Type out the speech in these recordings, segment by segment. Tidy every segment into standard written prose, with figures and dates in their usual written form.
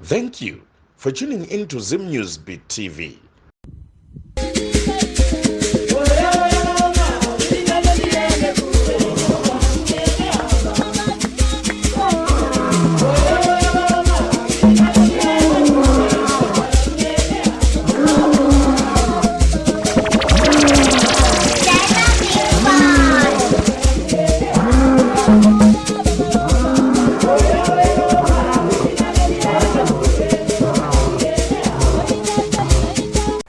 Thank you for tuning in to Zim Newsbeat TV.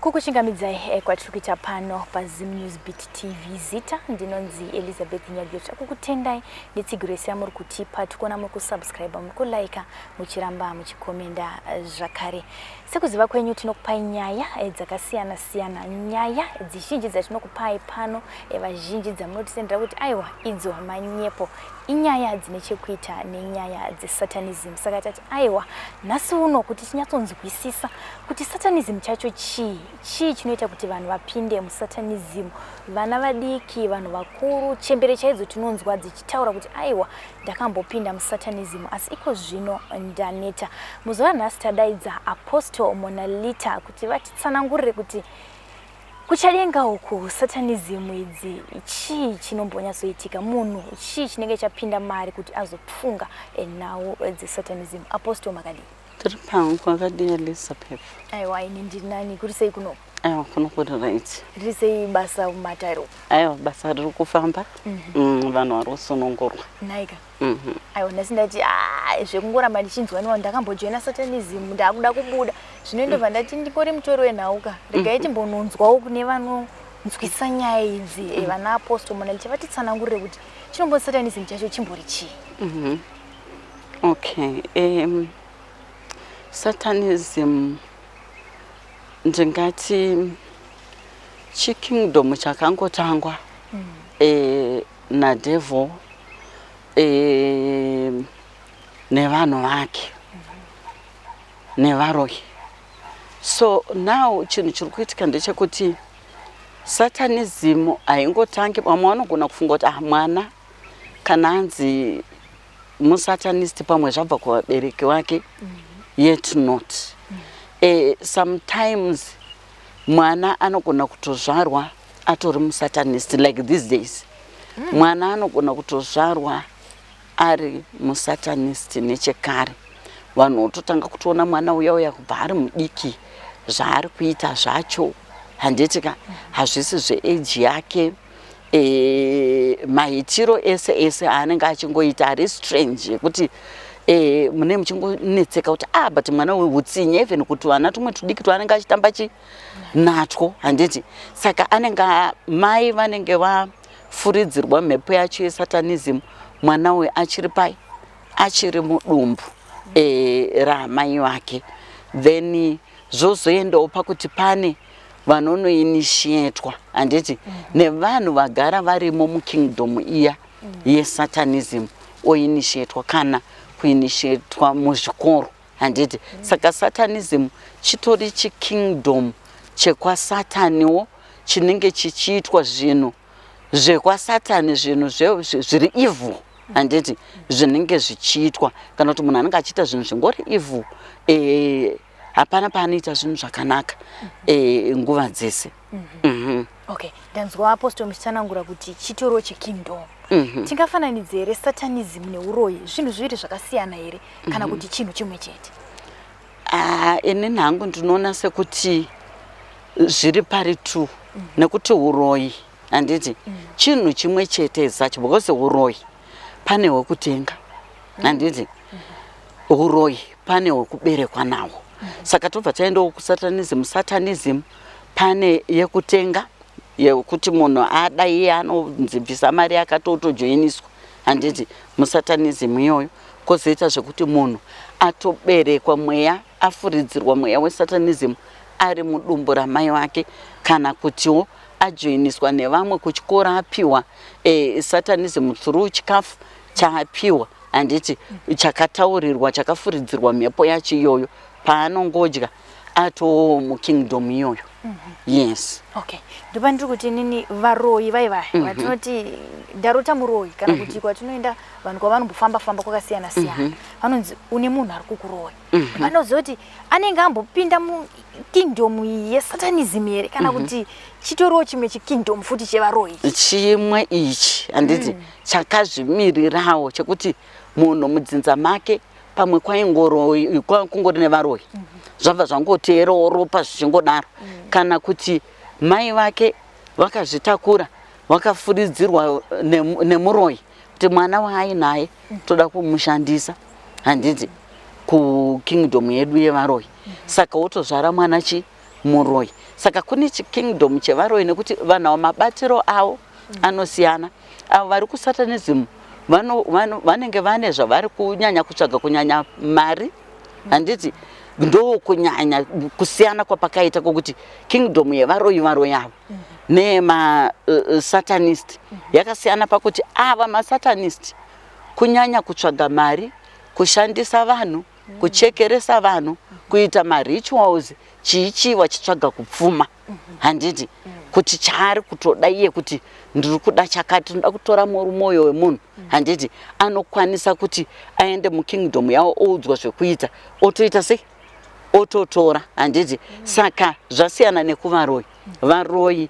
Kukushingamidza kwa tukita pano pa Zim Newsbeat TV zita ndinonzi Elizabeth Nyagyota kukutendai nitsigirese muri kutipa tukona muri kusubscribe muri kulike muchiramba muchikomenda zvakare sekuziva kwenyu tinokupai nyaya dzakasiyana siyana nyaya dzizhinji dzatinokupai pano vazhinji dzamunotitendera kuti aiwa idzo manyepo inyaya dzine chekuita nenyaya dzesatanism saka tati aiwa nhasi uno kuti tinyatsonzwisisa kuti satanism chacho chii chinoita kuti vanhu vapinde musatanism vana vadiki vanhu vakuru chembere chaidzo tinonzwa dzichitaura kuti aiwa ndakambopinda musatanism asi iko zvino ndaneta muzuva nhasi tadaidza Apostle Monalita kuti vatitsanangurire kuti kuchadenga uku satanism idzi chii chinombonyatsoitika munhu chii chinenge chapinda mari kuti azopfunga nhau dzesatanism. Apostle makadi tiri pangu kwakadi Elizabeth. Aiwa ini ndinani kuti sei kuno aiwa kuno kuri right riri sei basa mumatairo aiwa basa riri kufamba vanhu vari kusunungurwa naika aiwa nhasi ndati zvekungoramba ndichinzwa niwa ndakambojoina satanism ndakuda kubuda zvinondobva ndati ndingori mutori wenhauka regai timbononzwawo kune vanonzwisa nyaya idzi vana Apostle Monalita vatitsanangurire kuti chinombo satanism chacho chimbori chii. Okay, satanism ndingati chikingdom chakangotangwa nadevil nevanhu vake nevaroyi. So now chinhu chiri kuitika ndechekuti satanism haingotangi vamwe vanogona kufunga kuti mwana kana anzi musatanist pamwe zvabva kuvabereki wake yet not. Sometimes mwana anogona kutozvarwa atori musatanist like these days. Mwana anogona kutozvarwa ari musatanist nechekare. Vanhu vototanga kutoona mwana uya kubva ari mudiki zvaari kuita zvacho handitika hazvisi zveage yake. Maitiro ese aanenge achingoita ari strange kuti mune muchingonetseka kuti but mwana weutsinye even kuti vana tumwe tudiki twaanenge achitamba natwo handiti saka anenge mai vanenge vafuridzirwa mhepo yacho yesatanism mwana we achiri pai achiri mudumbu ramai wake then zvozoendawo pakuti pane vanonoinitiatwa handiti nevanhu vagara varimo mukingdom iya yesatanism oinitiatwa kana kuinitiatwa muzvikoro handiti saka satanism chitori chikingdom chekwasataniwo chinenge chichiitwa zvinhu zvekwasatani zvinhu zviri evil handiti zvinenge zvichiitwa kana kuti munhu anenge achiita zvinhu zvingori evil hapana paanoita zvinhu zvakanaka nguva dzese. Okay, ndanzwa Apostle muchitsanangura kuti chitoro chekingdom. Tingafananidza here satanism neuroyi zvinhu zviri zvakasiyana here kana kuti chinhu chimwe chete? Ine nhangu ndinoona sekuti zviri pari tu nekuti uroyi handiti chinhu chimwe chete zacho because uroyi pane wekutenga handiti uroyi pane wekuberekwa nawo. Saka tobva taendawo kusatanism. Satanism pane yekutenga yekuti munhu ada iye anonzibvisa mari akatojoiniswa handiti musatanism iyoyo. Kozoita zvekuti munhu atoberekwa mweya afuridzirwa mweya wesatanism ari mudumbu ramai wake kana kutiwo ajoiniswa nevamwe kuchikora apiwa satanism through chikafu chaapiwa handiti chakataurirwa chakafuridzirwa mhepo yacho iyoyo paanongodya ato mukingdom iyoyo. Yes. Okay. Ndopa ndiri kuti nini varoyi vai vatinoti ndarota muroyi kana kuti kwatinoenda vanhu kwavanombofamba famba kwakasiyana siyana vanonzi une munhu ari kukuroya vanoziva kuti anenge ambopinda mukingdom yesatanism here kana kuti chitoriwo chimwe chikingdom futi chevaroyi chimwe ichi handiti chakazvimirirawo chekuti munhu mudzinza make pamwe kungori nevaroyi zvabva zvangoteerawo ropa zvichingodaro kana kuti mai vake vakazvitakura vakafuridzirwa nemuroyi kuti mwana waainaye toda kumushandisa handiti kukingdom yedu yevaroyi saka wotozvara mwana muroyi saka kune chikingdom chevaroyi nekuti vanhu mabatiro avo anosiyana avo vari kusatanism vanenge vane zvavari kunyanya kutsvaga kunyanya mari handiti ndo kunyanya kusiyana kwapakaita kokuti kingdom yevaroyi avo satanist yakasiyana pakuti ava satanist kunyanya kutsvaga mari kushandisa vanhu kuchekeresa vanhu kuita rituals chiichi vachitsvaga kupfuma handiti kuti chaari kutoda iye kuti ndiri kuda chakati ndoda kutora mwoyo wemunhu handiti anokwanisa kuti aende mukingdom yavo oudzwa zvekuita otoita sei ototora handiti saka zvasiyana nekuvaroyi varoyi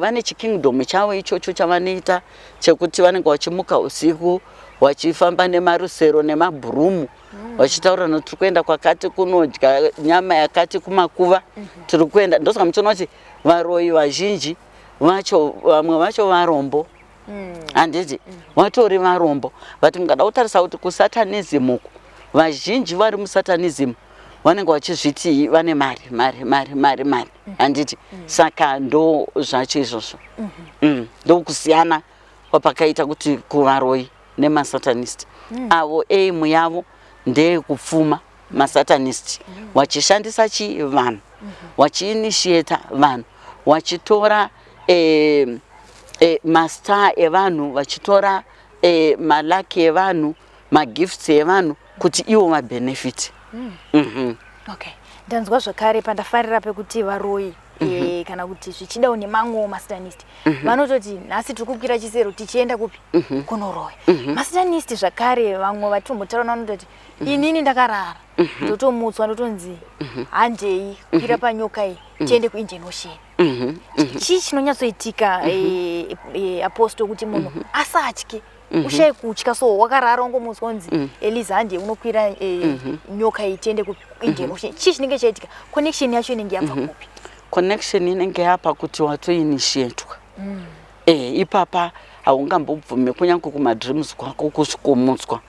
vane chikingdom chavo ichocho chavanoita chekuti vanenge vachimuka usiku vachifamba nemarusero nemabhurumu vachitaura kuti tiri kuenda kwakati kunodya nyama yakati kumakuva tiri kuenda ndosaka muchiona kuti varoyi vazhinji vacho vamwe vacho varombo handiti vatori varombo vati mungada kutarisa kuti kusatanism uku vazhinji vari musatanism vanenge vachizviti vane mari handiti saka ndo zvacho izvozvo ndo kusiyana kwapakaita kuti kuvaroyi nemasatanist avo aim yavo ndeyekupfuma masatanist vachishandisa vanhu vachiinitiata vanhu vachitora mastar evanhu vachitora malaki evanhu magifts evanhu kuti ivo mabenefit. Okay. Ndanzwa zvakare pandafarira pekuti varoyi kana kuti zvichidawo nemamwe masatanist vanototi nhasi tiri kukwira chisero tichienda kupi kunoroya masatanist zvakare vamwe vatombotaura vanototi inini ndakarara ndotomutswa ndotonzi handei kwira panyoka iyi tiende kuIndian Ocean chii chinonyatsoitika apostle kuti munhu asatye ushaye kutya so wakarara ungomutswa unzi Eliza handei unokwira nyoka iyi tiende kuIndian Ocean chii chinenge chaitika connection yacho inenge yabva kupi connection inenge yapa kuti watoinitiatwa ipapa haungambobvume kunyange kumadreams kwako kusvikomutswa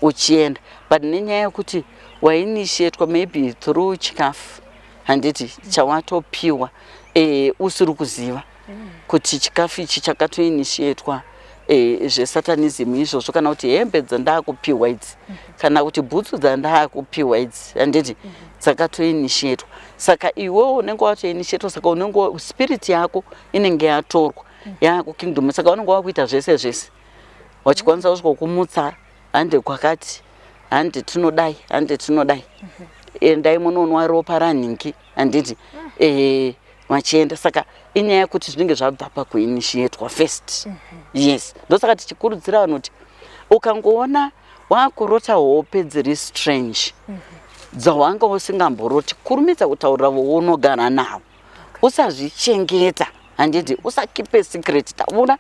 uchienda but nenyaya yekuti wainitiatwa maybe through chikafu handiti chawatopiwa usiri kuziva kuti chikafu ichi chakatoinitiatwa zvesatanism izvozvo kana kuti hembe dzandakupiwa idzi kana kuti bhutsu dzandakupiwa idzi handiti dzakatoinitiatwa saka iwewo unenge watoinitiatwa saka unenge spirit yako inenge yatorwa yakukingdom saka unenge wakuita zvese wachikwanisa kusvika kumutsa hande kwakati hande tinodai endai munoonwa ropa ranhingi handiti machienda saka inyaya yekuti zvinenge zvabva pakuinitiatwa first yes ndosaka tichikurudzira vanhu kuti ukangoona wakurota hope dziri strange dzawanga usingamboroti kurumidza kutaurira vounogara navo usazvichengeta handiti usakipe secret taura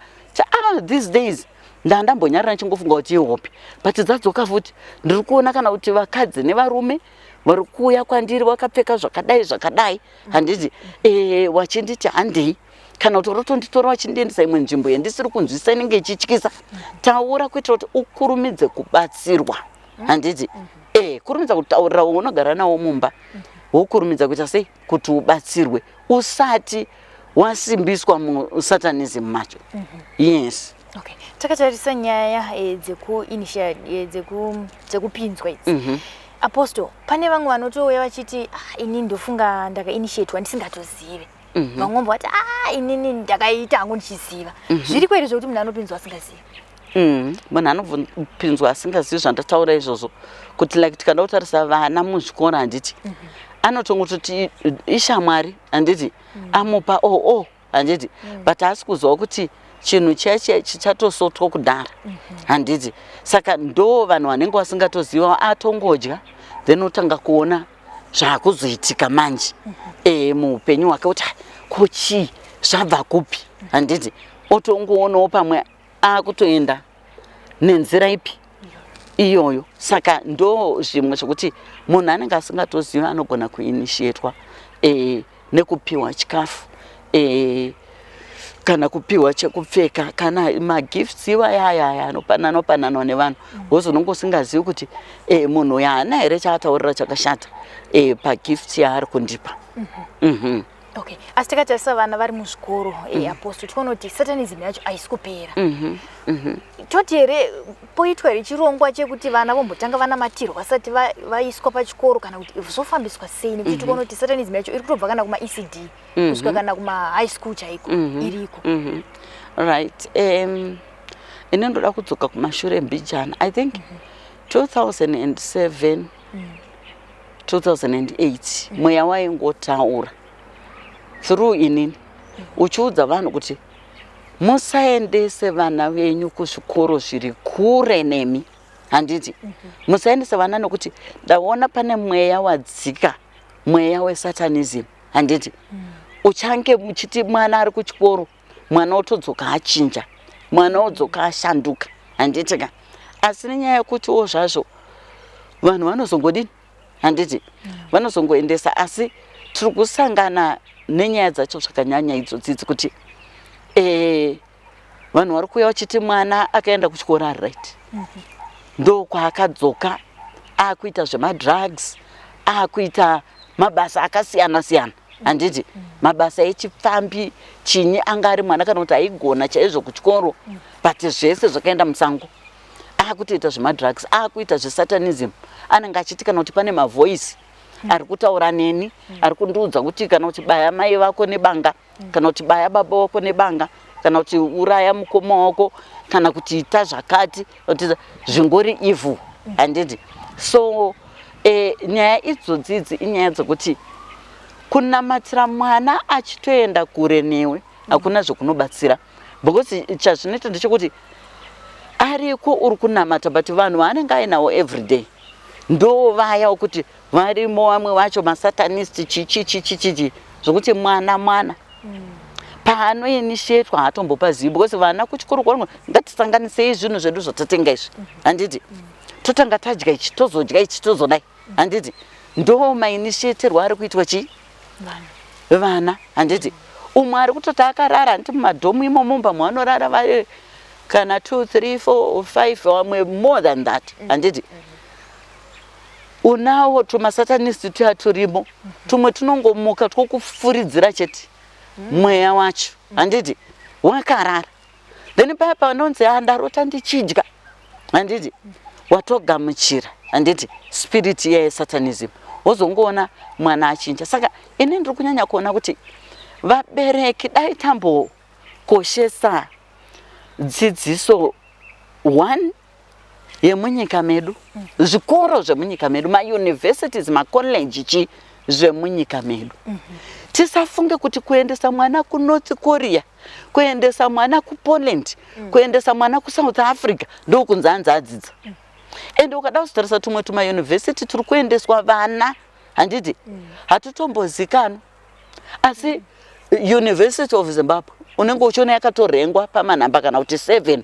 these days ndambonyarira nchingofunga kuti ihope but dzadzoka futi ndiri kuona kana kuti vakadzi nevarume vari kuuya kwandiri vakapfeka zvakadai handiti wachinditi handei kana kuti rotonditora wachindiendesa imwe nzvimbo yandisiri kunzwisa inenge ichityisa taura kuitira kuti ukurumidze kubatsirwa handiti kurumidza kutaurira unogara nawo mumba wokurumidza kuita sei kuti ubatsirwe usati wasimbiswa musatanism macho yes. Okay. Takatarisa nyaya dzekupinzwa idzi apostle pane vamwe vanotouya vachiti inini ndofunga ndakainitiatwa ndisingatozive vamwe vati inini ndakaita hangu ndichiziva zviri kweri zvokuti munhu anopinzwa asingazivi munhu anopinzwa asingazivi zvandataura izvozvo kuti like tikada kutarisa vana muzvikora handiti anotongototi ishamwari handiti amupa handiti but asi kuziva kuti chinhu cheche chichatosotwa kudhara handiti saka ndo vanhu vanenge vasingatoziva atongodya then otanga kuona zvaakuzoitika manje muupenyu hwake kuti kuchii zvabva kupi handiti otongoonawo pamwe akutoenda nenzira ipi iyoyo saka ndo zvimwe zvokuti munhu anenge asingatoziva anogona kuinishietwa nekupiwa chikafu kana kupiwa chekupfeka kana magifts iwayaya anopananwa nevanhu wozi unenge usingazivi kuti munhu yaana here chaataurira chakashata pagift yaari kundipa. Okay, asi tikatarisa vana vari muzvikoro apostle tinoona kuti satanism yacho haisi kupera. Toti here poitwa here chirongwa chekuti vana vombotanga vanamatirwa vasati vaiswa pachikoro kana kuti zvofambiswa sei nekuti tinoona kuti satanism yacho iri kutobva kana kuma ECD kusvika kana kuma high school chaiko iriko. Right. Ine ndoda kudzoka kumashure mbijana. I think 2007 2008 mweya waingotaura through inini uchiudza vanhu kuti musaendese vana venyu kuzvikoro zviri kure nemi handiti musaendese vana nokuti ndaona pane mweya wadzika mweya wesatanism handiti uchange muchiti mwana ari kuchikoro mwana otodzoka achinja mwana odzoka ashanduka handiti ka asi nenyaya yekutiwo zvazvo vanhu vanozongodini handiti vanozongoendesa asi tiri kusangana nenyaya dzacho zvakanyanya idzodzi kuti vanhu vari kuuya vachiti mwana akaenda kuchikoro ari right ndo kwaakadzoka akuita zvemadrugs akuita mabasa akasiyana siyana handiti mabasa echipfambi chinyi anga ari mwana kana kuti aigona chaizvo kuchikoro but zvese zvakaenda musango akutoita zvemadrugs akuita zvesatanism anenge achiti kana kuti pane mavoice ari kutaura neni ari kundiudza kuti kana kuti baya mai vako nebanga kana kuti baya baba vako nebanga kana kuti uraya mukoma wako kana kuti ita zvakati kuti zvingori evil handiti so nyaya idzodzidzi inyaya dzokuti kunamatira mwana achitoenda kure newe hakuna zvokunobatsira because chazvinoita ndechekuti ariko uri kunamata but vanhu vanenge ainawo everyday ndo vaya kuti varimo vamwe vacho masatanist chichi zvokuti mwana paanoinishietwa hatombopazivi because vana kuchikoro kwangu ngatisanganisei zvinhu zvedu zvatatenga izvi handiti totanga tadya ichi tozodya ichi tozodai handiti ndo mainisheterwa ari kuitwa chii vana handiti umwe ari kutoti akarara handiti mumadhomu imomo pamwe vanorara vari kana 2 3 4 5 vamwe more than that handiti unawo tumasatanisti tuya turimo tumwe tunongomuka twokufuridzira chete mweya wacho handiti wakarara then paya panonzi ndarota ndichidya handiti watogamuchira handiti spirit yesatanism wozongoona mwana achinja saka ini ndiri kunyanya kuona kuti vabereki dai tambokoshesa dzidziso 1 yemunyika medu zvikoro zvemunyika medu mauniversities macollege zvemunyika medu tisafunge kuti kuendesa mwana kuNorth Korea kuendesa mwana kuPoland kuendesa mwana kuSouth Africa ndokunzi anzi adzidza ende ukada kuzitarisa tumwe tumauniversity turi kuendeswa vana handiti hatutombozikanwa asi University of Zimbabwe unenge uchiona yakatorengwa pamanhamba kana kuti 7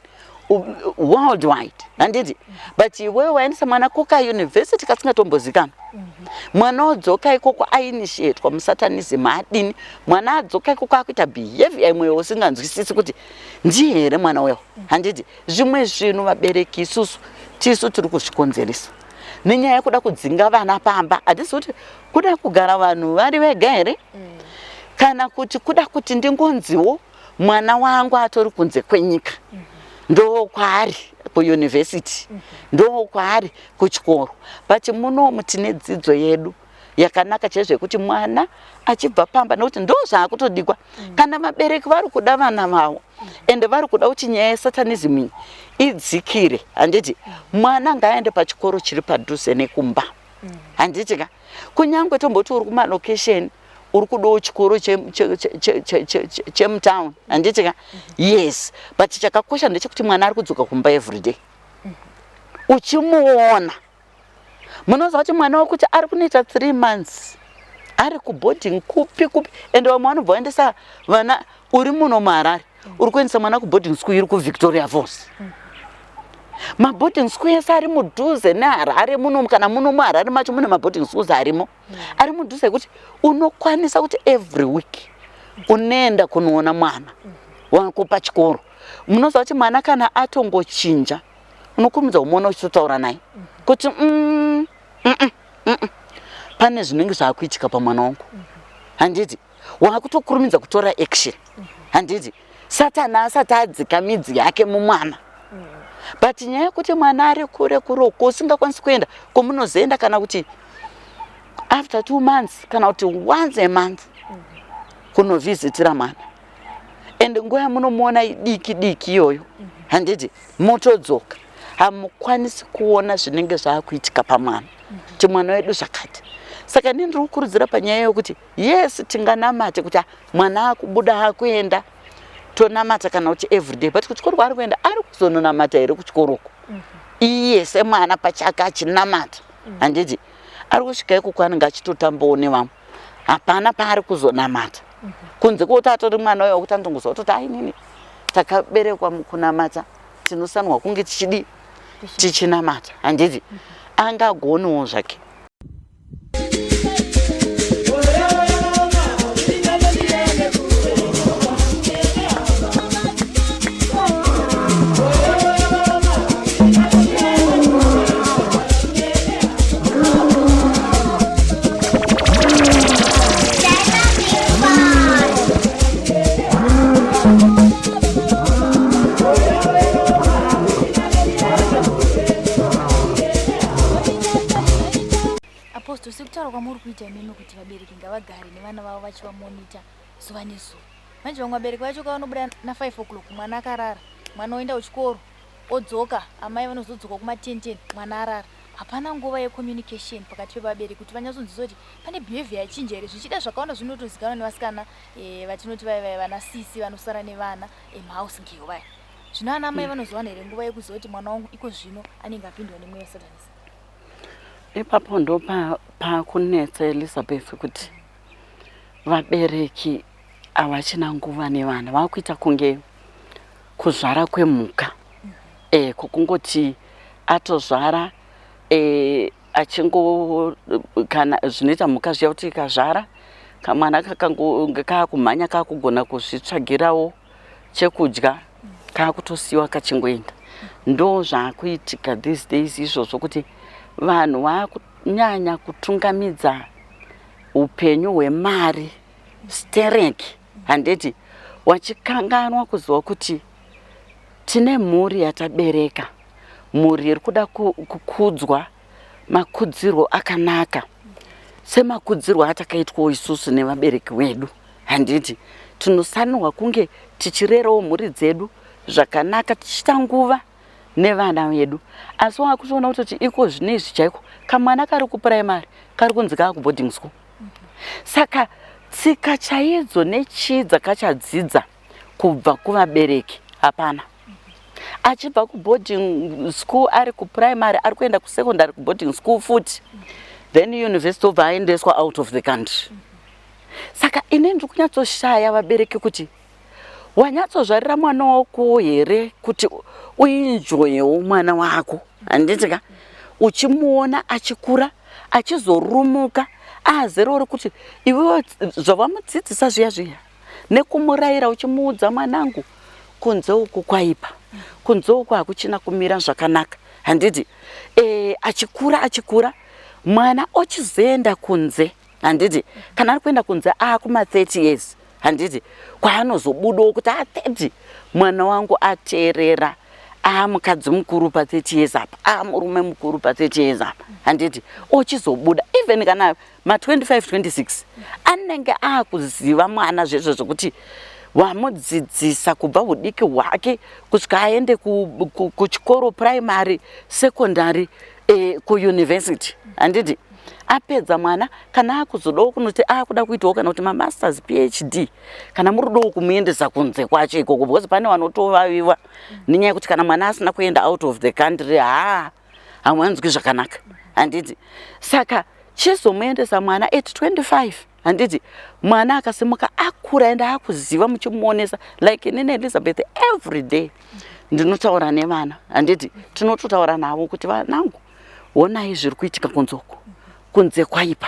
worldwide handiti but iwewe waendesa mwana kuka university kasingatombozikana mwana odzoka ikoko ainishietwa musatanism adini mwana adzoka ikoko akuita behavior imwe usinganzwisisi kuti ndiye here mwana wewo handiti zvimwe zvinhu vabereki isusu tisu tiri kuzvikonzeresa nenyaya yekuda kudzinga vana pamba hatisi kuti kuda kugara vanhu vari vega here kana kuti kuda kuti ndingonziwo mwana wangu atori kunze kwenyika ndo kwaari kuuniversity ndo kwaari kuchikoro but munomu tine dzidzo yedu yakanaka chezvekuti mwana achibva pamba nokuti ndo zvaakutodikwa kana vabereki vari kuda vana vavo ende vari kuda kuti nyaya yesatanism idzikire handiti mwana ngaaende pachikoro chiri padhuze nekumba handitika kunyangwe tomboti uri kuma location uri kudo chikoro chemutown handitika yes but chakakosha ndechekuti mwana ari kudzoka kumba everyday uchimuona munoziva kuti mwana wekuti ari kunoita 3 months ari kuboarding kupi ende vamwe vanobva vaendesa vana uri muno muHarare uri kuendesa mwana kuboarding school iri kuVictoria Falls maboarding school ese ari mudhuze neHarare muno kana muno muHarare macho mune maboarding schools arimo ari mudhuze kuti unokwanisa kuti every week unoenda kunoona mwana wako pachikoro munoziva kuti mwana kana atongochinja unokurumidza kumuona uchitotaura naye kuti pane zvinenge zvakuitika pamwana wangu handiti wakutokurumidza kutora action handiti Satana asati adzika midzi yake mumwana but nyaya yekuti mwana ari kure kuroko usingakwanisi kuenda komunozoenda kana kuti after 2 months kana kuti once a month kunovhizitira mwana ende nguva yamunomuona diki iyoyo handiti motodzoka hamukwanisi kuona zvinenge zvakuitika pamwana kuti mwana wedu zvakati saka ndiri kukurudzira panyaya yokuti yes tinganamate kuti mwana akubuda akuenda tonamata kana kuti everyday but kuchikoro ari kuenda ari kuzononamata here kuchikoroko iye semwana pachake achinamata handiti ari kusvika ikoko anenge achitotambawo nevamwe hapana paari kuzonamata kunze kwokuti atori mwana uyo wekuti andongoziva kutoti ainini takaberekwa mukunamata tinosanwa kunge tichinamata handiti angagoniwo zvake. Sikutaura kwamuri kuita imimi kuti vabereki ngavagare nevana vavo vachivamonita zuva nezuva. Manje vamwe vabereki vacho kavanobuda na5 o'clock mwana akarara, mwana oenda kuchikoro odzoka, amai vanozodzoka kuma10 mwana arara. Hapana nguva yecommunication pakati pevabereki kuti vanyatsonziva kuti pane behavior yachinja here zvichida zvakaona zvinotozikanwa nevasikana vatinoti vana sisi vanosara nevana emhouse girl vaya. Zvino ana mai vanozowana here nguva yekuziva kuti mwana wangu iko zvino anenge apindwa nemweya waSatanisi. Ipapo ndo pakunetsa Elizabeth kuti vabereki havachina nguva nevana vakuita kunge kuzvara kwemhuka kukungoti atozvara achingo kana zvinoita mhuka zviya kuti ikazvara kamwana kakumhanya kakugona kuzvitsvagirawo chekudya kakutosiyiwa kachingoenda ndo zvakuitika these days izvozvo kuti vanhu vakunyanya kutungamidza upenyu hwemari stereki handiti wachikanganwa kuziva kuti tine mhuri yatabereka mhuri iri kuda kukudzwa makudzirwo akanaka semakudzirwo atakaitwawo isusu nevabereki vedu handiti tinosanirwa kunge tichirerawo mhuri dzedu zvakanaka tichita nguva nevana vedu asi wakutoona kuti iko zvinezvi chaiko kamwana kari kupuraimari kari kunzi kakuboarding school saka tsika chaidzo nechii dzakachadzidza kubva kuvabereki hapana achibva kuboarding school ari kupuraimari ari kuenda kusekondary kuboarding school futi then university obva aendeswa out of the country saka ine ndiri kunyatsoshaya vabereki kuti wanyatsozvarira mwana wako here kuti uenjoyewo mwana wako handitika uchimuona achikura achizorumuka azerori kuti iwewe zvavamudzidzisa zviya nekumurayira uchimuudza mwanangu kunze uku kwaipa kunze uku hakuchina kumira zvakanaka handiti achikura mwana ochizoenda kunze handiti kana ari kuenda kunze akuma 30 years handiti kwaanozobudawo kuti 30 mwana wangu ateerera mukadzi mukuru pa30 years apa murume mukuru pa30 years apa handiti ochizobuda even kana ma25 26 anenge akuziva mwana zvezvo zvokuti wamudzidzisa kubva udiki hwake kusvika aende kuchikoro primary secondary kuuniversity handiti apedza mwana kana akuzodawo kunoti akuda kuitawo kana kuti mamasters PhD kana murudawo kumuendesa kunze kwacho ikoko because pane vanotovaviwa nenyaya yekuti kana mwana asina kuenda out of the country hamuwanzwi zvakanaka handiti. Saka chizomuendesa mwana at 25 handiti mwana akasimuka akura ende akuziva muchimuonesa like inini Elizabeth every day ndinotaura nevana handiti tinototaura navo kuti vanangu onai zviri kuitika kunzoko kunze kwaipa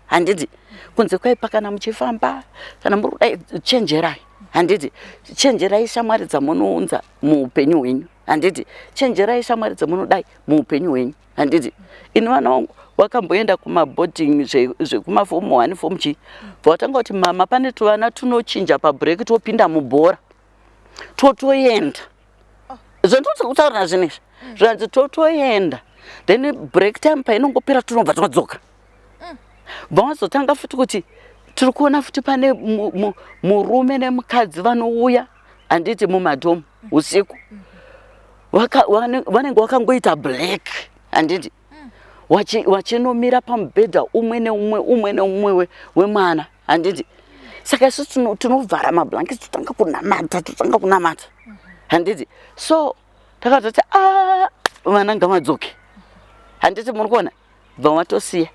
handiti kunze kwaipa kana muchifamba kana muri chenjerai handiti chenjerai shamwari dzamunounza muupenyu hwenyu handiti chenjerai shamwari dzamunodai muupenyu hwenyu handiti. Ini vana vangu vakamboenda kumaboarding zvekumafomu 1 fomu 2 vatanga kuti mama pane tuvana tunochinja pabreak topinda mubhora totoenda zvandoti kutaura nazvinezvi zvanzi totoenda then break time painongopera tunobva twadzoka vazotanga futi kuti tiri kuona futi pane murume nemukadzi vanouya handiti mumadhomu usiku vanenge vakangoita black handiti wachinomira pamubhedha umwe neumwe wemwana handiti. Saka isusu tinovhara mablanketi totanga kunamata handiti. So takatoti vana ngamadzoke handiti muri kuona bva watosiya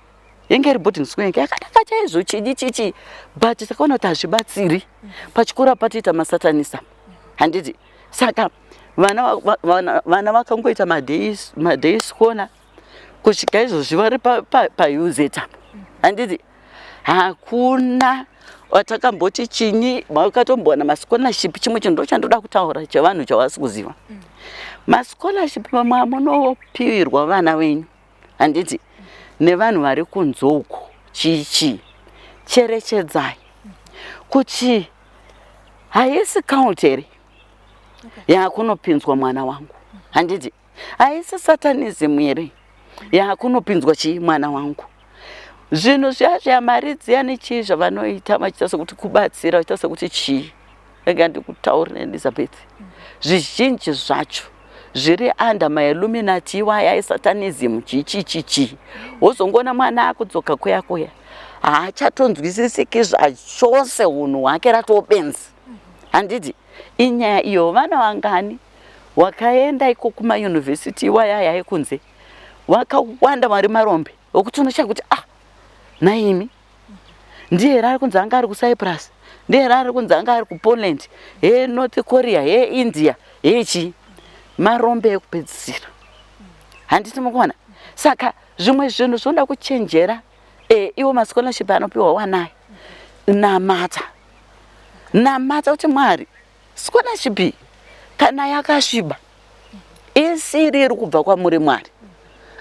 yenge iri boarding school yenge yakanaka chaizvo chichi but takaona kuti hazvibatsiri pachikora patoita masatanisa handiti. Saka vana vakangoita madei skona kusvika izvozvi vari pauzeta handiti hakuna watakamboti chinyi makatombowana mascholarship. Chimwe chinhu ndochandoda kutaura chevanhu chavasi kuziva mascholarship mamunopiwirwa vana venyu handiti nevanhu vari kunzoko chichi cherechedzai kuti haisi count here yakunopinzwa mwana wangu handiti haisi satanism here yakunopinzwa chii mwana wangu. Zvinhu zvazvya mari dziyani chii zvavanoita vachiita sekuti kubatsira vachiita sekuti chii rega ndikutaurira Elizabeth zvizhinji zvacho zviri under mailluminati iwaya esatanism chichichichi wozongona mwana akudzoka kuya haachatonzwisisiki zvachose unhu hwake ratobenzi handiti. Inyaya iyo vana vangani wakaenda iko kumayunivhesiti iwaya yekunze wakawanda vari marombe wokuti unochaya kuti naimi ndiye ari kunzi anga ari kuCyprus ndiye ari kunzi anga ari kuPoland North Korea India chii marombe ekupedzisira handiti mukuona. Saka zvimwe zvinhu zvinoda kuchenjera iwo mascholarship anopiwa wanai namata kuti Mwari scholarship kana yakasviba isiri iri kubva kwamuri Mwari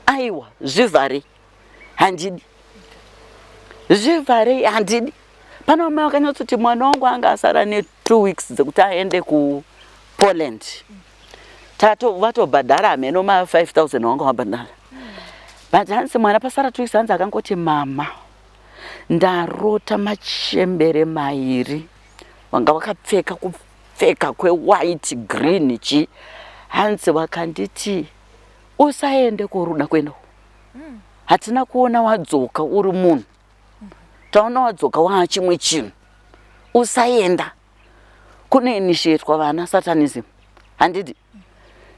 aiwa zvivhare handidi pana vamwe vakanyatsa kuti mwana wangu anga asara ne2 weeks dzekuti aende kuPoland vatobhadhara hameno ma5,000 wanga wabhadhara but hanzi mwana pasara 2 weeks hanzi akangoti mama ndarota machembere mairi wanga wakapfeka kupfeka kwewhite green chi hanzi wakanditi usaende kuruda kwenda hatina kuona wadzoka uri munhu taona wadzoka wachimwe chinhu usaenda kune initiatwa vana satanism handiti.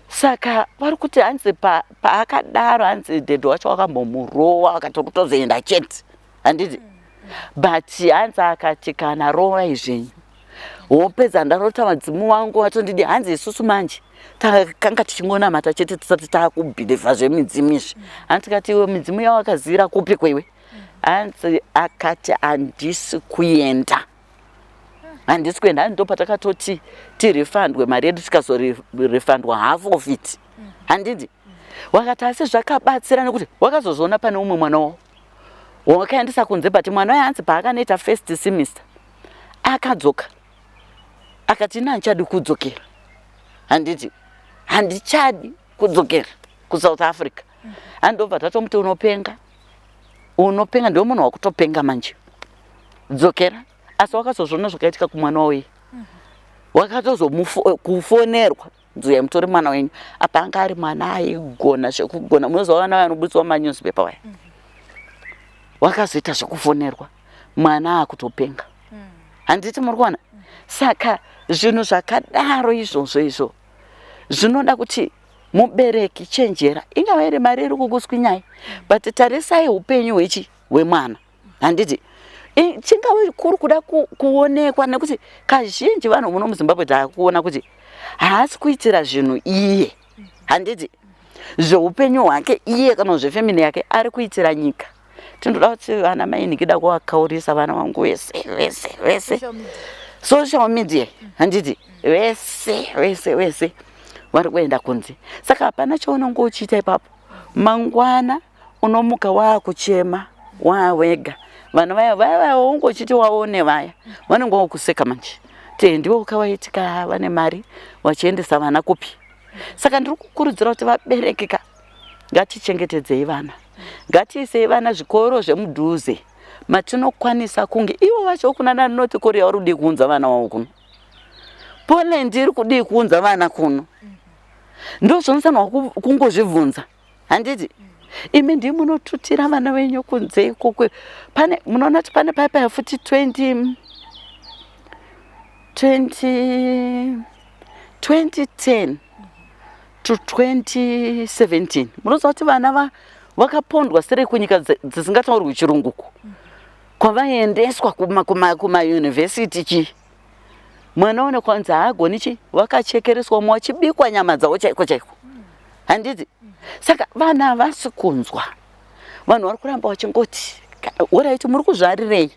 Saka vari kuti hanzi paakadaro hanzi dhedhe wacho wakambomurowa akati kutozoenda chete handiti but hanzi akati kana rova izvenyu wopedza ndarota madzimu wangu watondidi hanzi isusu manje takanga tichingona chete tisati taakubhilivha zvemidzimu izvi hanzi kati iwe midzimu yawakazira kupi kwewe hanzi akati handisi kuenda ndo patakatoti tirefandwe mari yedu tikazorefandwa half of it handiti. Wakati asi zvakabatsira nekuti wakazozviona pane umwe mwana wawo wakaendesa kunze but mwana waye hanzi paakanoita first semester akadzoka akati ina handichadi kudzokera handiti handichadi kudzokera kuSouth Africa handobva tatomuti unopenga ndio munhu wakutopenga manje dzokera. Asi wakazozviona zvakaitika kumwana wawe wakatozokufonerwa nzuya mutori mwana wenyu apa anga ari mwana aigona zvekugona munoziva vana vanobutswa manewspaper waya wakazoita zvekufonerwa mwana akutopenga. Handiti muri kuona? Saka zvinhu zvakadaro izvozvo zvinoda kuti mubereki chenjera. Ingava iri mari iri kukuswinyai, but tarisai upenyu hwemwana. Handiti chingava kuri kuda kuonekwa, nekuti kazhinji vanhu muno muZimbabwe takuona kuti haasi kuitira zvinhu iye. Handiti zveupenyu hwake iye kana zvefamily yake ari kuitira nyika. Tinoda kuti vana mai ndikida kuvakaurisa vana vangu vese social media. Handiti vese vari kuenda kunze. Saka hapana chaunenge uchiita ipapo. Mangwana unomuka waakuchema wawega. Vanhu vaya ungochiti waone vaya vanenge vakuseka manje. Ndiwo ukawaitika vane mari vachiendesa vana kupi. Saka ndiri kukurudzira kuti vaberekeka ngatichengetedzei vana. Ngatiisei vana zvikoro zvemudhuze matinokwanisa kunge ivo vacho kunana North Korea vari kudi kuunza vana wavo kuno. Poland iri kudi kuunza vana kuno. Ndo zvinosanwa kungozvibvunza. Handiti imi ndimi munotutira vana venyu kunze ikoko. Pane munoona kuti pane paipa futi 2010 to 2017 munoziva kuti vana vakapondwa sere kunyika dzisingataurwi chirunguku kwavaendeswa kumayunivhesiti mwana one kwanza haagoni vakachekereswa wachibikwa nyama dzavo chaiko. Handiti saka vana havasi kunzwa. Vanhu vari kuramba vachingoti oraiti muri kuzvarirei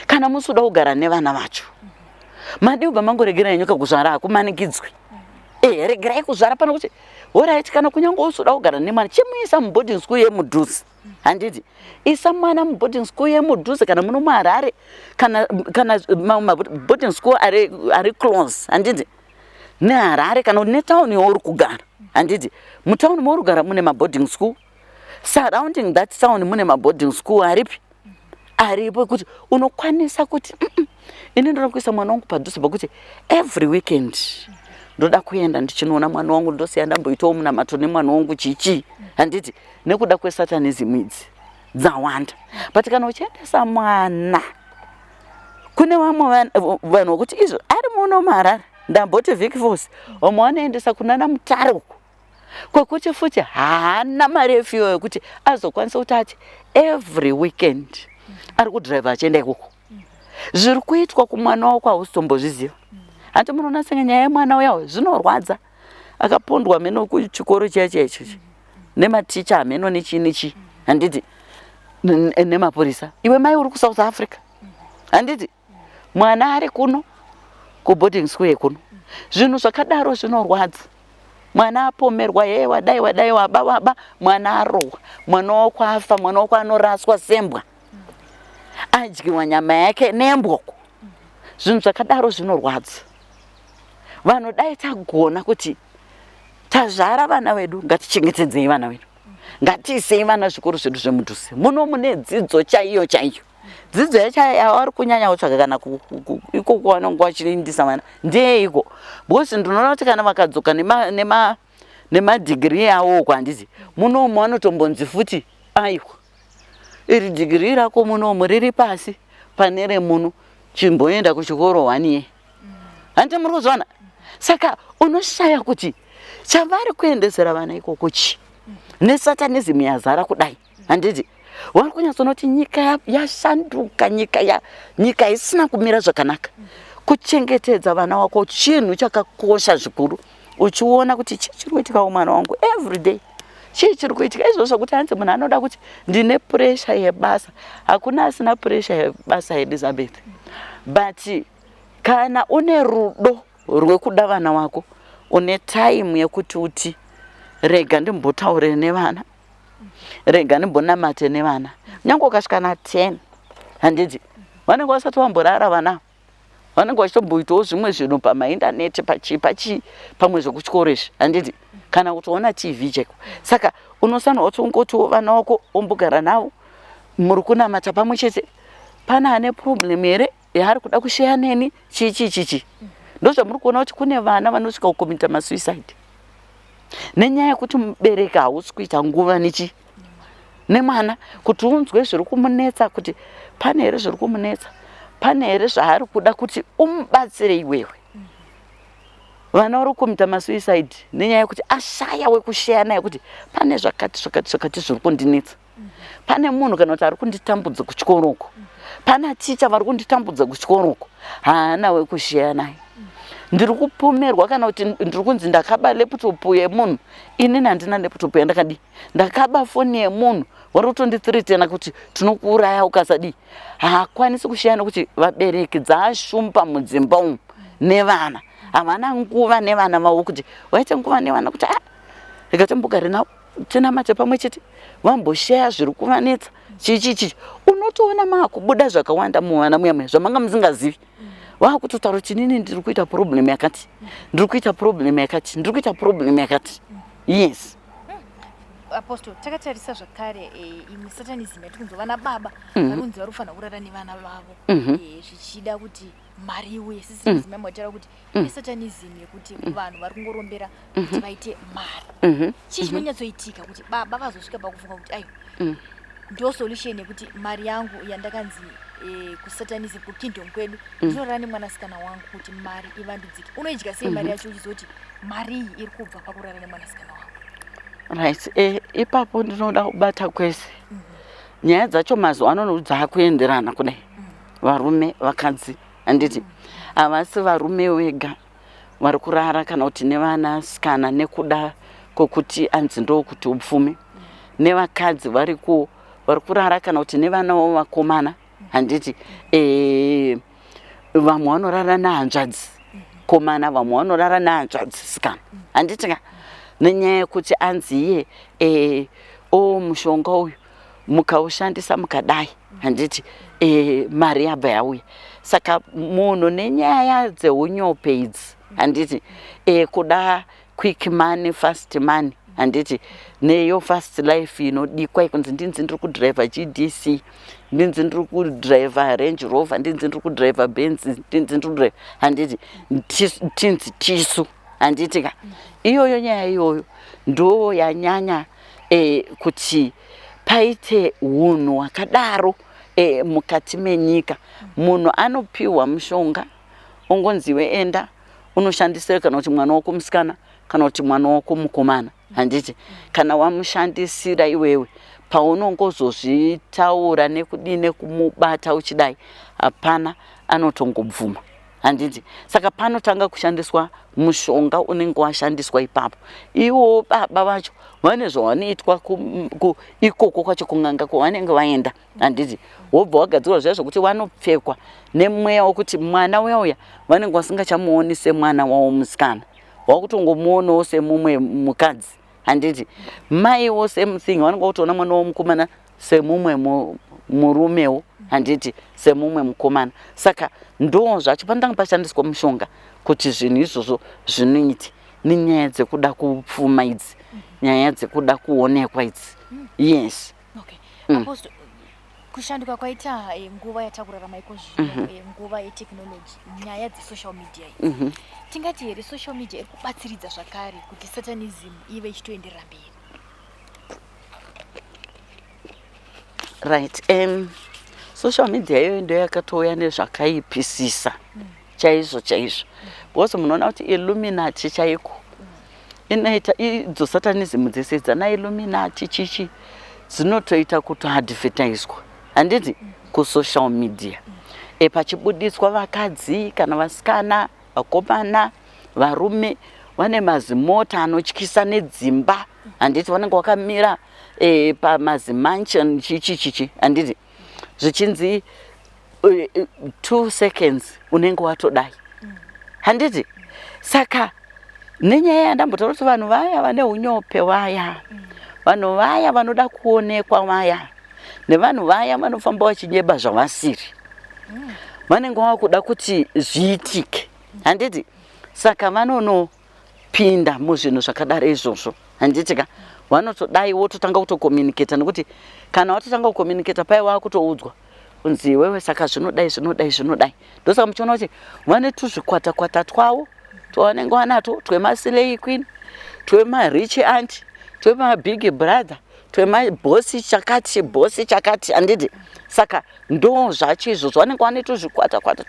kana musuda kugara nevana vacho. Madi ubva mangoregerai nyoka kuzvara hakumanikidzwi. Regerai kuzvara pano kuti oraiti kana kunyange usuda kugara nemwana chimuisa muboarding school yemudhuze. Handiti isa mwana muboarding school yemudhuze kana muno muHarare kana boarding school ari close. Handiti neHarare kana netown yauri kugara. Handiti mutown mauri kugara mune maboarding school, surrounding that town mune maboarding school aripo kuti unokwanisa kuti ini ndoda kuisa mwana wangu padhuze pakuti every weekend ndoda kuenda ndichinoona mwana wangu ndosiya ndamboitawo munamato nemwana wangu chichi. Handiti nekuda kwesatanism idzi dzawanda. But kana uchiendesa mwana kune vamwe vanhu vokuti izvo ari muno muHarare ndamboti Vic Falls omwe anoendesa kunana Mutare uko kwekuti futi haana mari yefiyo yokuti azokwanisa kuti ati every weekend ari kudhiraivha achienda ikoko. Zviri kuitwa kumwana wako hausitomboziziva. Hati munoona senge nyaya yemwana uyawo zvinorwadza. Akapondwa meno kuchikoro chaicho nematicha meno nechinichi. Handiti nemapurisa. Iwe mai uri kuSouth Africa. Handiti mwana ari kuno kuboarding school yekuno. Zvinhu zvakadaro zvinorwadza. Mwana apomerwa wadai waba mwana arohwa. Mwana wako afa, mwana wako anoraswa sembwa. Adyiwa nyama yake nembwoko. Zvinhu zvakadaro zvinorwadza. Vanhu dai tagona kuti tazvara vana vedu ngatichengetedzei vana vedu. Ngatiisei vana zvikoro zvedu zvemudhuze. Muno mune dzidzo chaiyo. Dzidzo yacho yavari kunyanya kutsvaga kana ikoko vanenge vachiindisa vana ndeiko. Because ndinoona kuti kana vakadzoka nemadhigiri avo uko handiti munomu vanotombonzi futi aiwa iri dhigiri rako munomu riri pasi pane remuno chimboenda kuchikoro 1 year. Handiti muri kuzwana? Saka unoshaya kuti chavari kuendesera vana ikoko nesatanism yazara kudai. Handiti vari kunyatsonoti nyika yashanduka, nyika isina kumira zvakanaka. Kuchengetedza vana wako chinhu chakakosha zvikuru. Uchiona kuti chiri kuitika kumwana wangu every day. Chiri kuitika izvozvo kuti hanzi munhu anoda kuti ndine pressure yebasa. Hakuna asina pressure yebasa Elizabeth. But kana une rudo rwekuda vana wako, une time yekuti uti rega ndimbotaure nevana. Rega ndimbonamate nevana. Nyange ukasvika na 10. Handiti vanenge vasati vamborara vana. Vanenge vachitomboitawo zvimwe zvinhu pamaindaneti pamwe zvekuchikoro izvi. Handiti kana kutoona TV cheko. Saka unosanwa kuti ungotiwo vana wako ombogara navo muri kunamata pamwe chete. Pana ane problem here yaari kuda kusheya neni chichi. Ndozvamuri kuona kuti kune vana vanosvika kukomita masuicide. Nenyaya yekuti mubereki hausi kuita nguva nemwana kuti unzwe zviri kumunetsa kuti pane here zviri kumunetsa, pane here zvaari kuda kuti umubatsire iwewe. Vana vari kuita masuicide nenyaya yekuti ashaya wekusheya naye kuti pane zvakati zviri kundinetsa. Pane munhu kana kuti ari kunditambudza kuchikoroko, pana ticha vari kunditambudza kuchikoroko, haana wekusheya naye. Ndiri kupomerwa kana kuti ndiri kunzi ndakaba laptop yemunhu, inini handina laptop yandakadi. Ndakaba foni yemunhu, vari kutondithreatena kuti tinokuuraya ukasadi. Haakwanisi kusheya nokuti vabereki dzaashumba mudzimba umu nevana. Havana nguva nevana vavo kuti waite nguva nevana kuti rikatombogarira navo tinamate pamwe chete vambosheya zviri kuvanetsa chichichi. Unotoona maakubuda zvakawanda muvana muyamwe zvamanga musingazivi. Vakutotaura kuti inini ndiri kuita problem yakati, ndiri kuita problem yakati, ndiri kuita problem yakati. Yes. Apostle, takatarisa zvakare imwe satanism yatikunzwa vana baba varunzi vari kufanira kurara nevana vavo zvichida kuti mari iuye. Sisirism yamataura kuti isatanism yekuti vanhu vari kungorombera kuti vaite mari. Chii chinonyatsoitika kuti baba vazosvika pakufunga kuti aiwa ndo solution yekuti mari yangu yandakanzi kusatanism kukingdom kwedu ndinorara nemwanasikana wangu kuti mari ivandudzike. Unoidya sei mari yacho uchizoti mari iyi iri kubva pakurara nemwanasikana wangu? Right. Ipapo ndinoda kubata kwese. Nyaya dzacho mazuva ano dzakuenderana kudai. Varume vakadzi handiti havasi varume wega vari kurara kana kuti nevanasikana nekuda kwokuti anzi ndo kuti upfume. Nevakadzi vari kurara kana kuti nevanawo vakomana handiti vamwe vanorara nehanzvadzi komana, vamwe vanorara nehanzvadzi sikana handiti ka. Nenyaya yekuti anzi iye mushonga uyu mukaushandisa mukadai handiti mari yabva yauya. Saka munhu nenyaya dzeunyope idzi handiti kuda quick money fast money handiti neyo fast life inodikwa ikunzi ndinzi ndiri kudriver GDC, ndinzi ndiri kudriver Range Rover, ndinzi ndiri kudriver Benz, ndinzi ndiri kudriver handiti tinzi tisu handiti ka. Iyoyo nyaya iyoyo ndo yanyanya kuti paite hunhu hwakadaro mukati menyika. Munhu anopiwa mushonga ongonziwe enda unoshandisira kana kuti mwana wako musikana kana kuti mwana wako mukomana handiti. Kana wamushandisira iwewe paunongozozvitaura nekudine kumubata uchidai hapana anotongobvuma handiti. Saka panotanga kushandiswa mushonga unenge washandiswa ipapo. Iwo baba vacho vane zvavanoitwa ikoko kwacho kun'anga kwavanenge vaenda handiti. Wobva wagadzirwa zviya zvokuti vanopfekwa nemweya wokuti mwana uyauya vanenge vasingachamuoni semwana wavo musikana, wakutongomuonawo semumwe mukadzi handiti. Maiwo semuthing vanenge vakutoona mwana womukomana semumwe murumewo handiti, semumwe mukomana. Saka ndo zvacho panotanga pashandiswa mushonga kuti zvinhu izvozvo zvinoiti nenyaya dzekuda kupfuma idzi, nyaya dzekuda kuonekwa idzi. Yes. Okay. Apostle, kushanduka kwaita nguva yatakurarama iko zvino nguva yeteknology, nyaya dzesocial media idzi, tingati here social media iri kubatsiridza zvakare kuti satanism ive ichitoenderera mberi? Right. Social media iyoyo ndo yakatouya nezvakaipisisa chaizvo chaizvo. Because munoona kuti Illuminati chaiko inoita idzo satanism dzese dzana Illuminati chichi dzinotoita kuti advertiswa handiti kusocial media. Pachibuditswa vakadzi kana vasikana vakomana varume vane mazimota anotyisa nedzimba handiti, vanenge vakamira pamazimansion chichi handiti zvichinzi 2 seconds unenge watodai handiti. Saka nenyaya yandambotaura kuti vanhu vaya vane unyope vaya, vanhu vaya vanoda kuonekwa vaya, nevanhu vaya vanofamba vachinyeba zvavasiri, vanenge vakuda kuti zviitike handiti. Saka vanonopinda muzvinhu zvakadaro izvozvo handiti ka. Vanotodai wototanga kutokomunicata nekuti kana watotanga kukomunicata pai wakutoudzwa kunzi wewe saka zvinodai zvinodai zvinodai. Ndosaka muchiona kuti vane tuzvikwata-kwata twavo twavanenge vanato twemaslay queen, twemarich aunt, twemabig brother, twemabhosi chakati handiti. Saka ndo zvacho izvozvo vanenge vanetozvikwata-kwata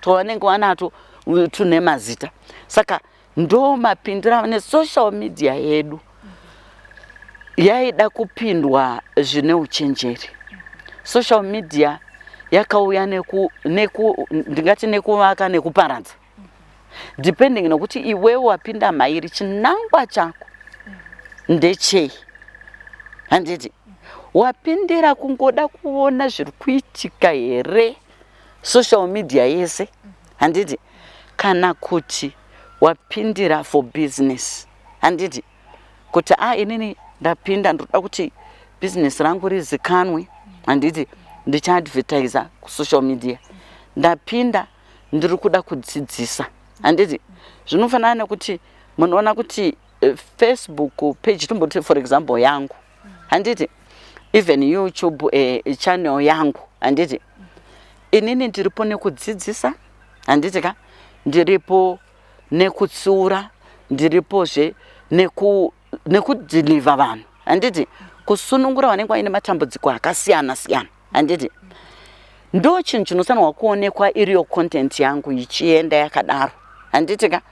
twavanenge vanato tune mazita. Saka ndo mapindiro nesocial media yedu yaida kupindwa zvine uchenjeri. Social media yakauya ndingati nekuvaka nekuparadza, depending nokuti iwewe wapinda mairi chinangwa chako ndechei. Handiti wapindira kungoda kuona zviri kuitika here social media yese, handiti, kana kuti wapindira for business. Handiti kuti inini ndapinda ndoda kuti business rangu rizikanwe, handiti ndichaadvertisa kusocial media. Ndapinda ndiri kuda kudzidzisa, handiti. Zvinofanana nekuti munoona kuti Facebook page tomboti for example yangu, handiti, even YouTube channel yangu, handiti, inini ndiripo nekudzidzisa, handiti ka, ndiripo nekutsiura, ndiripozve nekudeliver vanhu, handiti, kusunungura vanenge vaine matambudziko akasiyana-siyana, handiti. Ndo chinhu chinofanirwa kuonekwa iriyo content yangu ichienda yakadaro, handiti ka,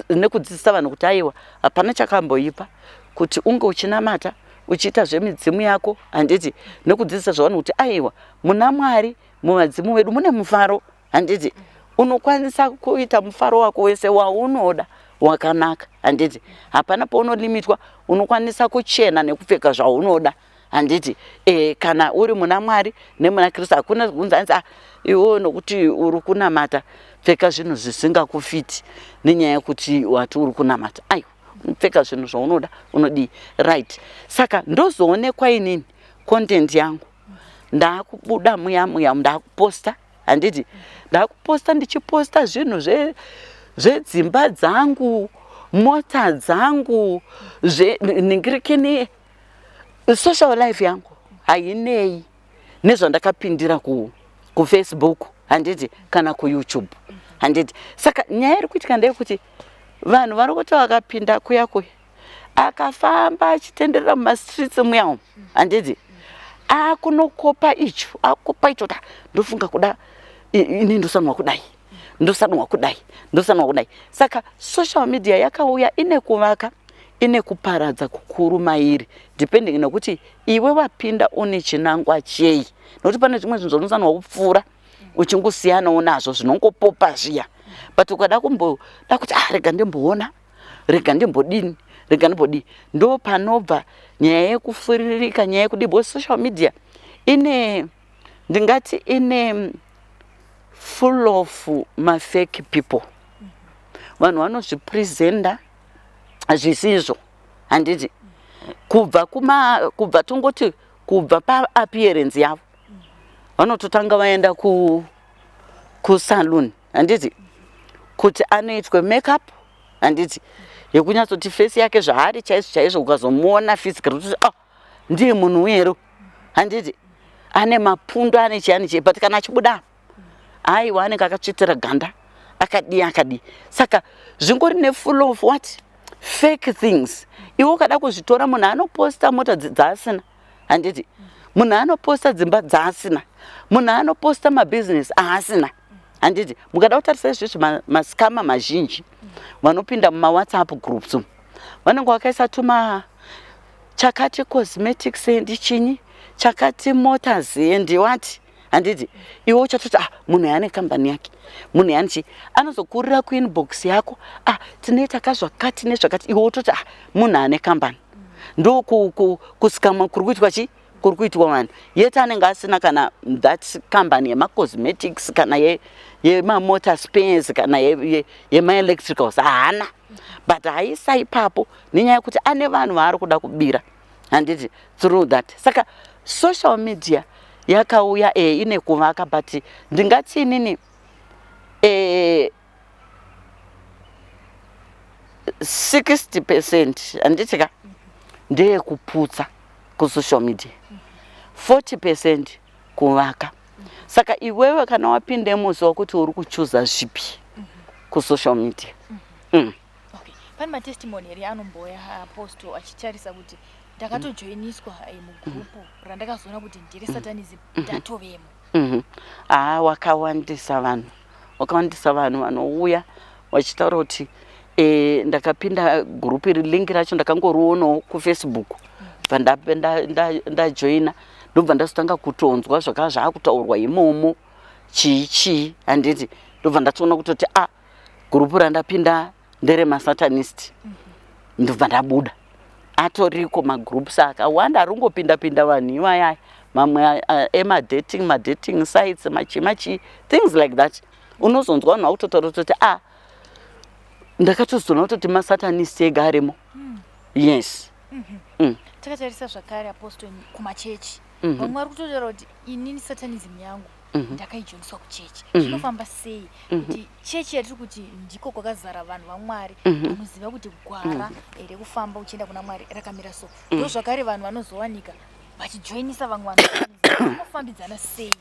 nekudzidzisa vanhu kuti aiwa hapana chakamboipa kuti unge uchinamata uchiita zvemidzimu yako, handiti, nekudzidzisa zvavanhu kuti aiwa muna Mwari mumadzimu wedu mune mufaro, handiti, unokwanisa kuita mufaro wako wese waunoda wakanaka, handiti, hapana paunolimitwa, unokwanisa kuchena nekupfeka zvaunoda, handiti. Kana uri muna Mwari nemuna Kristu hakuna kunzanzi iwo nokuti uri kunamata pfeka zvinhu zvisingakufiti nenyaya yekuti wati uri kunamata. Aiwa, pfeka zvinhu zvaunoda unodi, right. Saka ndozoonekwa inini content yangu ndakubuda muya ndakuposta, handiti, ndakuposta ndichiposta zvinhu zvedzimba dzangu, mota dzangu, ningirikeni social life yangu hainei nezvandakapindira kuFacebook, handiti, kana kuYouTube, handiti. Saka nyaya iri kuitika ndeyekuti vanhu vari kuti vakapinda kuya akafamba achitenderera mumastreets muyawo, handiti, akunokopa icho ndofunga kuda ini ndosanwa kudai. Saka social media yakauya ine kuvaka ine kuparadza kukuru mairi, depending nokuti iwe wapinda une chinangwa chei. Nokuti pane zvimwe zvinhu zvaunosanwa kupfuura uchingosiyanawo nazvo zvinongopopa zviya, but ukada kuti rega ndimboona, rega ndimbodini, ndo panobva nyaya yekufuririka, nyaya yekudibwa. Social media ndingati ine full of mafake people. Vanhu vanozvipresenta zvisizvo, handiti, kubva tongoti kubva paappearance yavo vanototanga vaenda kusalon, handiti, kuti anoitwe makeup, handiti, yekunyatsoti face yake zvaari chaizvo ukazomuona physical kuti ndiye munhu wero, handiti, ane mapundu ane chiani but kana achibuda aiwa anenge akatsvitira ganda akadii. Saka zvingori nefull of what fake things. Iwe ukada kuzvitora munhu anoposta mota dzaasina, handiti, munhu anoposta dzimba dzaasina, munhu anoposta mabusiness aasina, handiti. Mukada kutarisa izvozvo maskama mazhinji vanopinda mumawhatsapp groups vanenge vakaisa chakati cosmetics and chinyi, chakati motors and what, handiti. Iwe uchatoti munhu ane kambani yake, munhu yani anozokurira kuinbox yako, tinoita kazvakati nezvakati, iwe utoti munhu ane kambani. Ndo kuskama kuri kuitwa vanhu, yeti anenge asina kana that kambani yemacosmetics kana yemamotor spares kana yemaelectricals, haana. But haisa ipapo nenyaya yekuti ane vanhu vaari kuda kubira, handiti, through that. Saka social media yakauya ine kuvaka, but ndingati inini 60% handitika ndeye kuputsa kusocial media, 40% kuvaka. Saka iwewe kana wapinde musi wakuti uri kuchuza zvipi kusocial media. Pane matestimony eri anomboya apostle achitarisa kuti ndakatojoiniswa mugrupu randakazoona kuti ndiri satanism ndatovemo. Wakawandisa vanhu vanouya vachitaura kuti ndakapinda grupu iri link racho ndakangorionawo kuFacebook ndajoina ndobva ndazotanga kutonzwa zvakanga zvakutaurwa imomo chii handiti ndobva ndatoona kutoti grupu randapinda ndere masatanist ndobva ndabuda atoriko magroups akawanda arungopinda vanhu ivaya mamwe ema-dating sites machi things like that unozonzwa vanhu vakutotaura kutoti ndakatozoona kutoti masatanist ega arimo. Yes. Takatarisa zvakare apostle kumachechi vamwe vari kutotaura kuti inini satanism yangu ndakaijoniswa kuchechi zvinofamba sei kuti chechi yatiri kuti ndiko kwakazara vanhu vaMwari vanoziva kuti gwara rekufamba uchienda kuna Mwari rakamira so ndo zvakare vanhu vanozowanika vachijoinisa vamwe vanhu vanofambidzana sei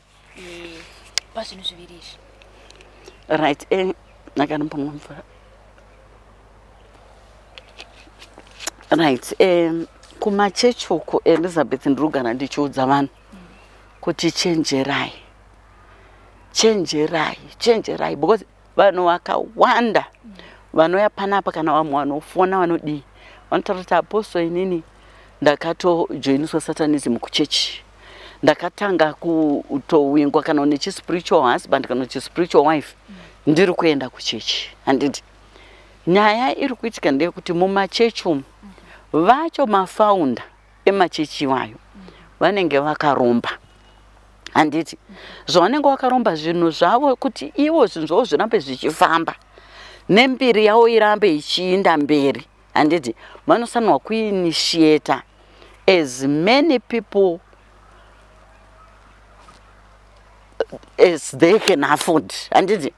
pazvinhu zviviri izvi. Right. Nakanombomwa mvura. Right. Kumachechi uko Elizabeth ndirugara ndichiudza vanhu kuti chenjerai because vanhu vakawanda vanouya panapa kana vamwe vanofona vanodii vanotaura kuti apostle inini ndakatojoiniswa satanism kuchechi ndakatanga kutowingwa kana nechispiritual husband kana nechispiritual wife ndiri kuenda kuchechi handiti nyaya iri kuitika ndeyekuti mumachechi umu vacho mafaunda emachechi iwayo vanenge vakaromba handiti zvavanenge vakaromba zvinhu zvavo kuti ivo zvinhu zvavo zvirambe zvichifamba nembiri yavo irambe ichiinda mberi handiti vanosanwa kuinitiata as many people as they can afford handiti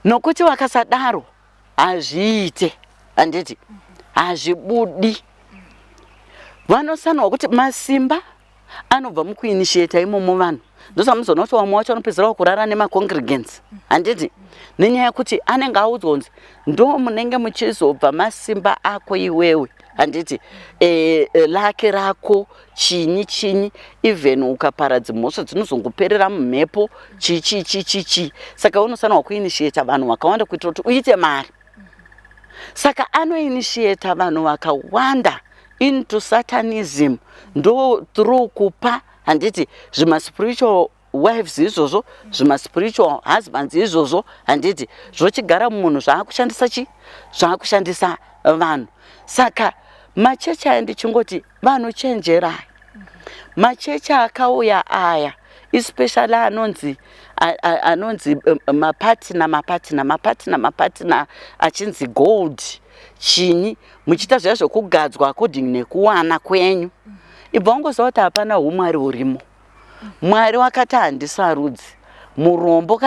nokuti vakasadaro hazviite handiti hazvibudi vanosanwa kuti masimba anobva mukuinitiata imomo vanhu ndosamuzoona kuti vamwe vacho vanopedzera kurara nemacongregants handiti nenyaya yekuti anenge audzwa kunzi ndo munenge muchizobva masimba ako iwewe handiti lake rako chinyi even ukaparadza mhosva dzinozongoperera mumhepo chichi saka unosanwa kuinitiata vanhu vakawanda kuitira kuti uite mari saka anoinitiata vanhu vakawanda into satanism ndo through kupa handiti zvima-spiritual wives izvozvo zvima-spiritual husbands izvozvo handiti zvochigara munhu zvaakushandisa vanhu saka machechi aya ndichingoti vanhu chenjerai machechi akauya aya especially anonzi mapatina achinzi gold chinyi muchiita zviya zvokugadzwa according nekuwana kwenyu ibva ungoziva kuti hapana umwari urimo. Mwari wakati handisarudzi murombo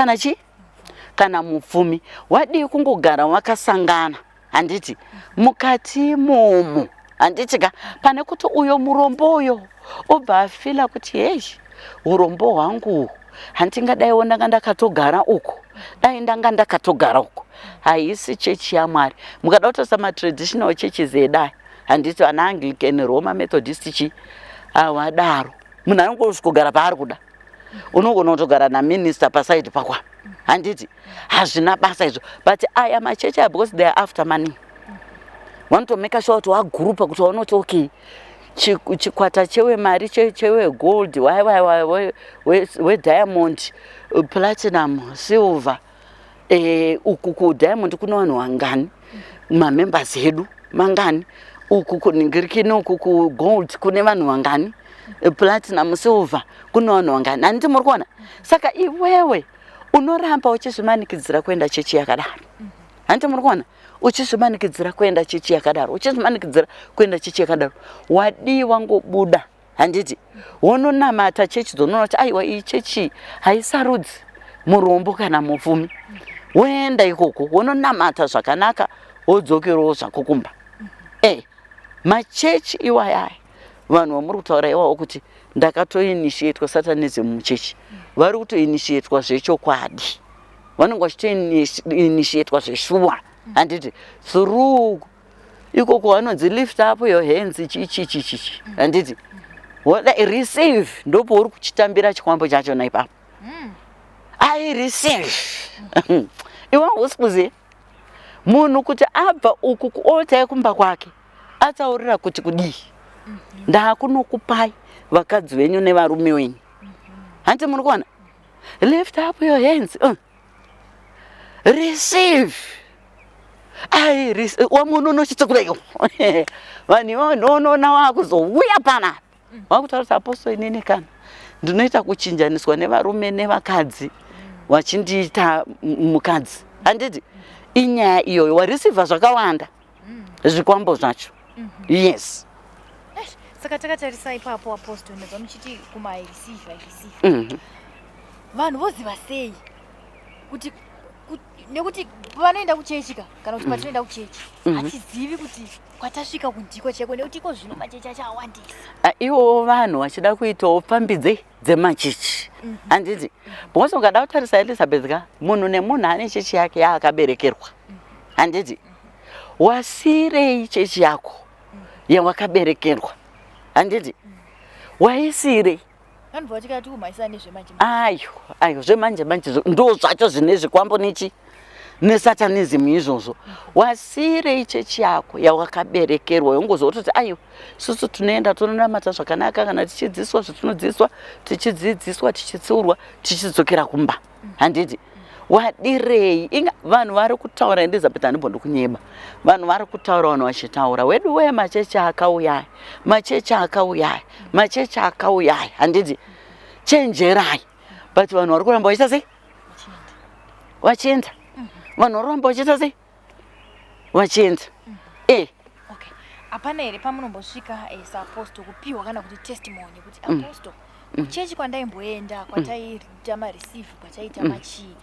kana mupfumi wadii kungogara wakasangana handiti mukati imomo handitika pane kuti uyo murombo uyo obva afila kuti hei urombo hwangu handingadaiwo ndanga ndakatogara uko dai ndanga ndakatogara uko haisi chechi yaMwari mukada kutarisa matraditional churches edai handiti ana Anglican Roma Methodist awadaro munhu anongosvikogara paari kuda unogona kutogara naminister pasaidi pakwa handiti hazvina basa izvo but aya machechi aya because they are after money vanotomeka sure kuti wagurupa kuti waonoti okay chikwata chewe mari chewe gold diamond platinum silver uku ku diamond kuna vanhu vangani mamembers edu mangani uku kuningirikini uku ku gold kune vanhu vangani platinum silver kuna vanhu vangani handiti muri kuona saka iwewe unoramba uchizvimanikidzira kuenda chechi yakadaro handiti muri kuona uchizvimanikidzira kuenda chechi yakadaro uchizvimanikidzira kuenda chechi yakadaro wadii wangobuda handiti wononamata chechi dzonoona kuti aiwa iyi chechi haisarudzi murombo kana mupfumi woenda ikoko wononamata zvakanaka wodzokerowo zvako kumba machechi iwayaya vanhu vamuri kutaura iwawo kuti ndakatoinitiatwa satanism muchechi vari kutoinitiatwa zvechokwadi vanenge vachitoinitiatwa zveshuwa handiti through ikoko wanonzi lift up your hands chichi handiti receive ndopo uri kuchitambira chikwambo chacho na ipapo I receive iwa usikuziye munhu kuti abva uku kuota yekumba kwake ataurira kuti kudii ndakunokupai vakadzi venyu nevarume venyu hanti muri kuona lift up your hands receive I receive wamunhu unochiti kureyo vanhu vanonona wakuzouya panapa wakutaura apostoli inini kana ndinoita kuchinjaniswa nevarume nevakadzi wachindiita mukadzi handiti inyaya iyoyo wareceiva zvakawanda zvikwambo zvacho yes saka takatarisa ipapo apostoli nebva muchiti receive vanhu voziva sei kuti nekuti vanoenda kuchechika kana kuti patinoenda kuchechi hatizivi kuti kwatasvika kundiko cheko nekuti iko zvino machechi achawandisa ivo vanhu vachida kuitawo pfambi dzemachechi handiti because ukada kutarisa Elizabeth ka munhu nemunhu ane chechi yake yaakaberekerwa handiti wasirei chechi yako yawakaberekerwa handiti waisirei vanhu vatikati kumhaisa nezvemanje ayo zvemanje manje ndo zvacho zvine zvikwambo nechi nesatanism izvozvo wasirei chechi yako yawakaberekerwa yongozototi ayo susu tunoenda tononamata zvakanaka kana tichidzidziswa zvatinodzidziswa tichidzidziswa tichitsiurwa tichidzokera kumba handiti wadirei vanhu vari kutaura Elizabeth handimbondi kunyeba vanhu vari kutaura vanhu vachitaura wedu we machechi akauyai machechi akauyai machechi akauyai handiti chenjerai but vanhu vari kuramba vachiita sei vachienda vanhu vari kuramba vachiita sei vachienda hapana here pamunombosvika saapostoli kupiwa kana kuti testimony kuti apostoli kuchechi kwandaimboenda kwataita mareceive kwataita machii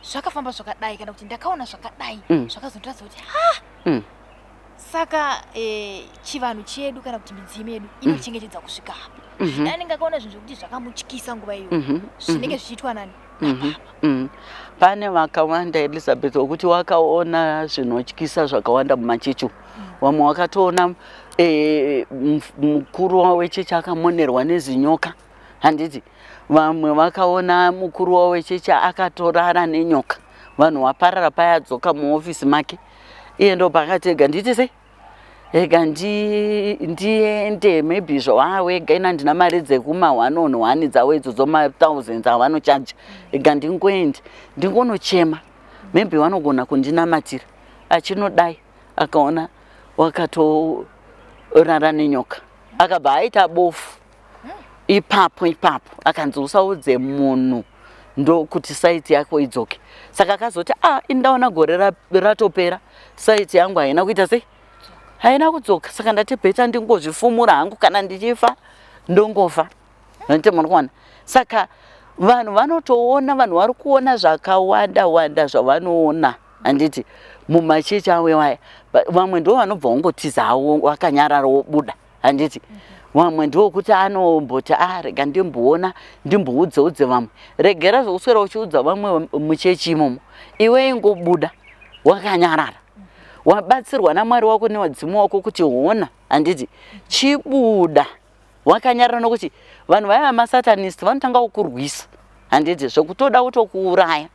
zvakafamba zvakadai kana kuti ndakaona zvakadai zvakazondiratidza kuti saka chivanhu chedu kana kuti midziyo medu inochengetedza kusvika apa zvinanenge akaona zvinhu zvokuti zvakamutyisa nguva iyo zvinenge zvichiitwa nani pane vakawanda Elizabeth wokuti wakaona zvinotyisa zvakawanda mumachechi vamwe wakatoona mukuru wechechi akamonerwa nezinyoka handiti vamwe vakaona mukuru wechechi akatorara nenyoka vanhu waparara paya adzoka muofisi make iye ndo pakati ega nditi sei ega ndiende maybe zvawawega ina ndina mari dzekuma1 dzawo idzodzo ma1000 avanochaja ega ndingoende ndingonochema maybe vanogona kundinamatira achinodai akaona wakatorara nenyoka akabva aita bofu ipapo akanzi usaudze munhu ndokuti saiti yako idzoke saka akazoti indaona gore ratopera saiti yangu haina kuita sei haina kudzoka saka ndati bheta ndingozvifumura hangu kana ndichifa ndongofa ndoite muri kuona saka vanhu vanotoona vanhu vari kuona zvakawanda zvavanoona handiti mumachechi awe waya vamwe ndo vanobva wangotiza hawo wakanyarara wobuda handiti vamwe ndo kuti anomboti rega ndimboona ndimboudzeudze vamwe regera zvokuswera uchiudza vamwe muchechi imomo iwe ingobuda wakanyarara wabatsirwa naMwari wako newadzimu wako kuti hona handiti chibuda wakanyarara nokuti vanhu vaya masatanist vanotanga kukurwisa handiti zvokutoda kutokuuraya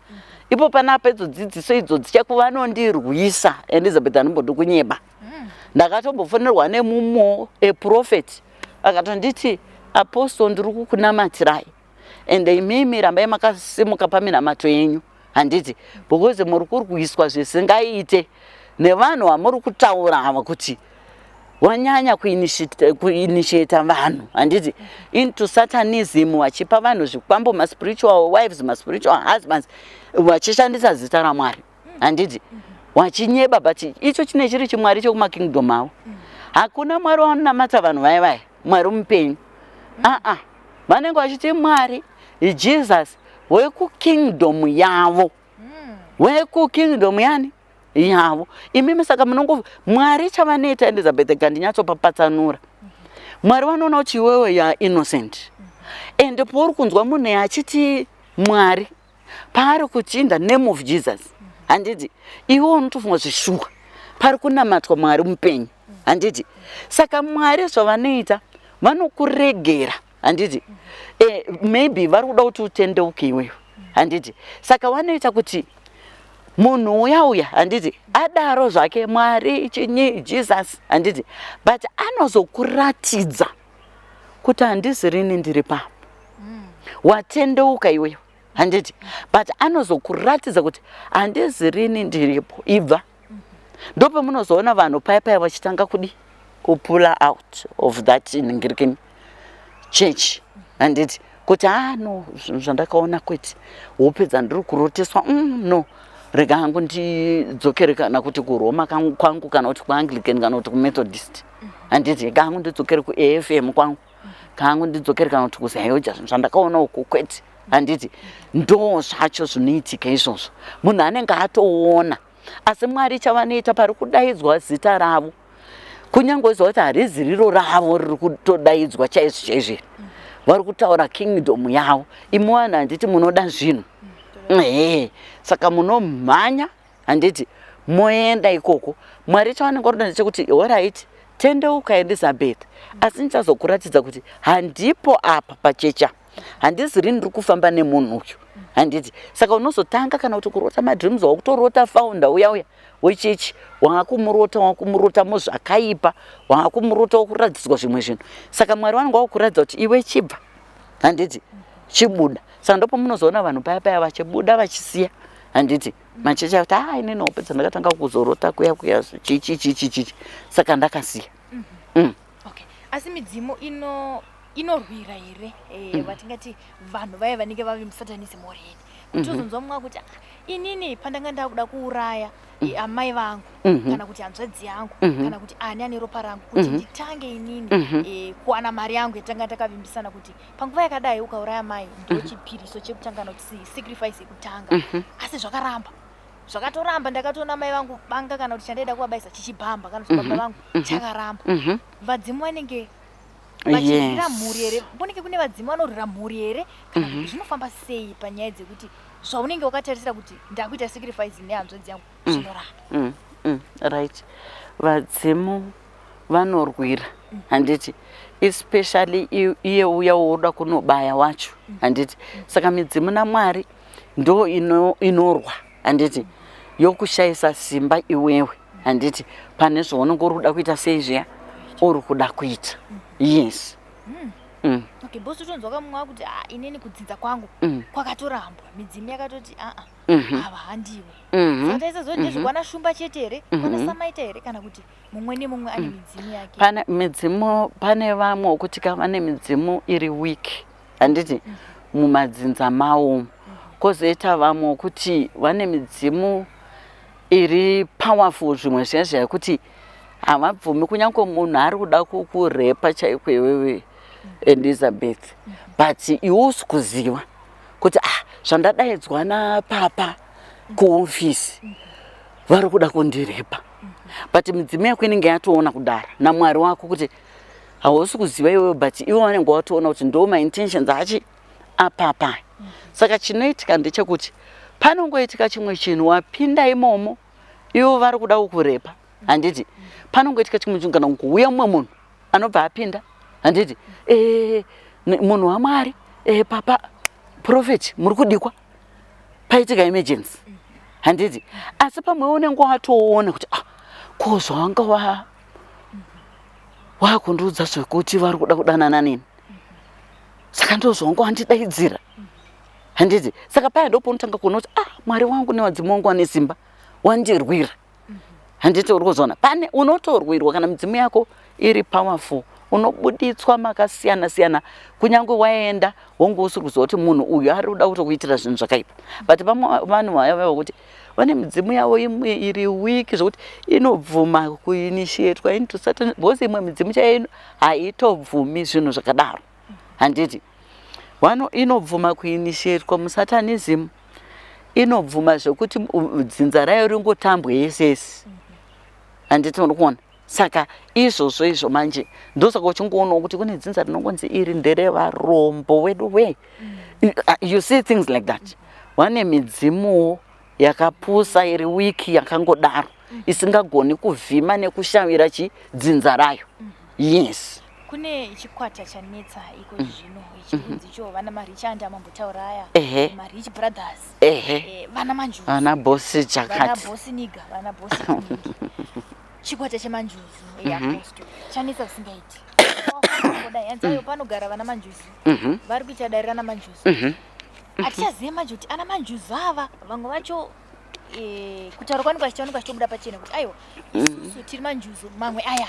ipo panapa idzo dzidziso idzodzi chakuvanondirwisa Elizabeth anombodi kunyeba ndakatombofonerwa nemumo eprofeti akatonditi apostoli ndiri kukunamatirai ende imimi rambai makasimuka paminamato yenyu handiti because muri kurwiswa zvisingaite nevanhu vamuri kutaura ava kuti wanyanya kuinitiata vanhu handiti into satanism vachipa vanhu zvikwambo maspiritual wives maspiritual husbands vachishandisa zita raMwari handiti wachinyeba but icho chine chiri chimwari chekumakingdom avo hakuna Mwari wanonamata vanhu vaya Mwari mupenyu vanenge vachiti Mwari Jesus wekukingdom yavo wekukingdom yani yavo imimi saka munongo Mwari chavanoita Elizabeth gandinyatopapatsanura Mwari vanoona kuti iwewe ya innocent ende pauri kunzwa munhu achiti Mwari paari kuti in the name of Jesus handiti iwe unotofunga zvishuwa pari kunamatwa Mwari mupenyu handiti. Saka Mwari zvavanoita vanokuregera, handiti. Maybe vari kuda kuti utendeuke iwewe, handiti. Saka vanoita kuti munhu uya handiti adaro zvake Mwari chinyi Jesus, handiti, but anozokuratidza kuti handisi rini ndiri pano. Watendeuka iwewe, handiti, but anozokuratidza kuti handisi rini ndiripo, ibva. Ndope munozoona vanhu paya vachitanga kudi pull out of that Anglican church, handiti, kuti no zvandakaona kwete wopedza ndiri kuroteswa, no rega hangu ndidzokere kana kuti kuRoma kwangu kana kuti kuAnglican kana kuti kuMethodist, handiti, rega hangu ndidzokere kuAFM kwangu, kangu ndidzokere kana kuti kuZayoja, zvandakaona uku kwete, handiti. Ndo zvacho zvinoitika izvozvo, munhu anenge atoona. Asi Mwari chavanoita pari kudaidzwa zita ravo, kunyange izvo kuti harizi riro ravo riri kutodaidzwa chaizvo, vari kutaura kingdom yavo. Imi vanhu handiti munoda zvinhu, saka munomhanya, handiti, moenda ikoko. Mwari chavanenge varoda ndechekuti alright, tendeuka Elizabeth, asi ndichazokuratidza kuti handipo apa pachecha, handisi rini ndiri kufamba nemunhu uyu, handiti. Saka unozotanga kana kuti kurota madreams wakutorota founder uya wechechi, wakumurota muzvakaipa, wakumurota wokuratidzwa zvimwe zvinhu. Saka Mwari vanenge vakukuratidza kuti iwe chibva, handiti, chibuda. Saka ndopo munozoona vanhu paya vachibuda vachisiya, handiti, machechi akuti inini wapedza ndakatanga kuzorota kuya chichi, saka ndakasiya. Okay, asi midzimu inorwira here vatingati vanhu vaya vanenge vave musatanisi moreni, kuti uzonzwa mumwe kuti inini pandanga ndakuda kuuraya amai vangu kana kuti hanzvadzi yangu kana kuti ani ane ropa rangu, kuti nditange inini kuwana mari yangu yatanga takavimbisana kuti panguva yakadai ukauraya mai ndo chipiriso chekutanga kuti sacrifice yekutanga. Asi zvakatoramba ndakatoona mai vangu banga kana kuti chandaida kuvabaisa chichibhamba kana kuti baba vangu chakaramba. Vadzimu vanenge vachirwira mhuri here? Mboneke kune vadzimu vanorwira mhuri here? Kana kuti zvinofamba sei panyaya dzekuti zvaunenge wakatarisira kuti ndakuita sacrifice nehanzvadzi yangu zvinoramba? Right, vadzimu vanorwira, handiti, especially iye uya woda kunobaya wacho, handiti. Saka midzimu naMwari ndo inorwa, handiti, yokushayisa simba iwewe, handiti, pane zvaunenge uri kuda kuita seizviya uri kuda kuita. Yes. Okay, bosi tonzwa kamwa kuti ineni kudzidza kwangu kwakatorambwa, midzimu yakatoti ava handiwe. Saka taisa ndezvikwana shumba chete here, kwana samaita here, kana kuti mumwe nemumwe ane midzimu yake? Pane midzimu, pane vamwe wokuti vane midzimu iri weak, handiti, mumadzinza mawo. Kozoita vamwe wokuti vane midzimu iri powerful, zvimwe zvezvo yekuti havabvumi kunyange munhu ari kuda kukurepa chaiko iwewe Elizabeth, but iwe usi kuziva kuti zvandadaidzwa napapa kuofisi vari kuda kundirepa, but midzimu yako inenge yatoona kudara naMwari wako kuti hausi kuziva iwewe, but iwe vanenge watoona kuti ndo maintentions achi apapa. Saka chinoitika ndechekuti panongoitika chimwe chinhu wapinda imomo, ivo vari kuda kukurepa, handiti, panongoitika chimwe chinhu kana kuuya mumwe munhu anobva apinda, handiti, munhu waMwari, papa prophet muri kudikwa, paitika emergency, handiti. Asi pamwe unenge watoona kuti ko zvawanga wakundiudza zvekuti vari kuda kudanana nini, saka ndo zvawanga wandidaidzira, handiti. Saka paya ndopo unotanga kuona kuti Mwari wangu nevadzimu wangu ane simba, wandirwira, handiti. Uri kuzoona pane unotorwirwa kana midzimu yako iri powerful, unobuditswa makasiyana siyana, kunyange waenda wonge usiri kuziva kuti munhu uyu ari kuda kutokuitira zvinhu zvakaipa. But vanhu vaya kuti vane midzimu yavo imwe iri weak zvokuti inobvuma kuinitiatwa into certain, bhosi imwe midzimu chaiyo haitobvumi zvinhu zvakadaro, handiti. Inobvuma kuinitiatwa musatanism, inobvuma zvekuti dzinza rayo ringotambwe yesesi, handiti. Uri kuona? Saka izvo manje ndosaka uchingoona kuti kune dzinza rinongonzi iri nderevarombo wedu we. You see things like that. Vane midzimu yakapusa iri wiki yakangodaro, isingagoni kuvhima nekushavira chidzinza rayo. Yes. Kune chikwata chanetsa iko zvino ichidzi cho vana marichand amambotaura aya marich brothers vana manjuzu vana bosi chakati vana bosi niga vana bosi chikwata chemanjuzu yaposto chanetsa kusingaiti koda yanzayo panogara vana manjuzu vari kuita dare rana manjuzu atichazive manje kuti ana manjuzu ava vamwe vacho kutaura kwani kwachitaonekwa chitobuda pachena kuti aiwa isusu tiri manjuzu mamwe ayaya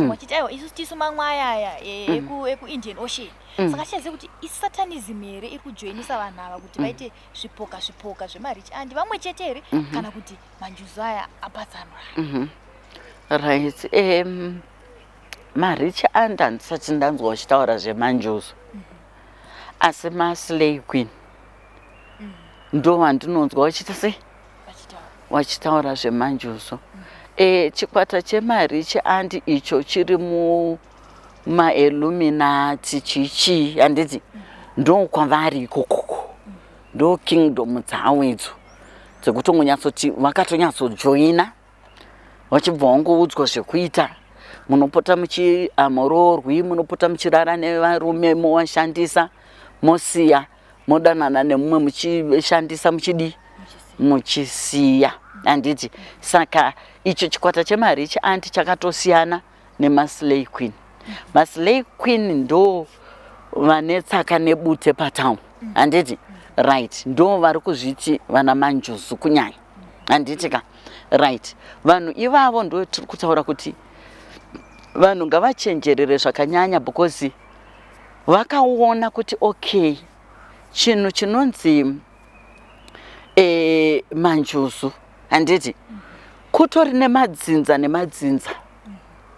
wachiti aiwa isusu tisu mamwe ayaya eku-Indian Ocean saka chichazive kuti isatanism here iri kujoinisa vanhu ava kuti vaite zvipoka zvemarich andi vamwe chete here kana kuti manjuzu aya apatsanura. Right. Marich and handisati ndanzwa vachitaura zvemanjuzu asi maslay queen ndo wandinonzwa vachita sei vachitaura zvemanjuzu. Chikwata chemarich and icho chiri mumailluminati chichi handiti ndo kwavari ikokoko ndo kingdom dzavo idzo dzekutongonyatsoti vakatonyatsojoina vachibva vangoudzwa zvekuita. Munopota muchiamororwi, munopota muchirara nevarume mowashandisa, mosiya, modanana nemumwe muchishandisa muchisiya. Handiti saka icho chikwata chemarich and chakatosiyana nemaslay queen. Maslay queen ndo vanetsaka nebute patown. Handiti right ndo vari kuzviti vana manjuzu kunyanya. Handiti ka right vanhu ivavo ndo tiri kutaura kuti vanhu ngavachenjerere zvakanyanya because vakaona kuti okay chinhu chinonzi manjuzu handiti kutori nemadzinza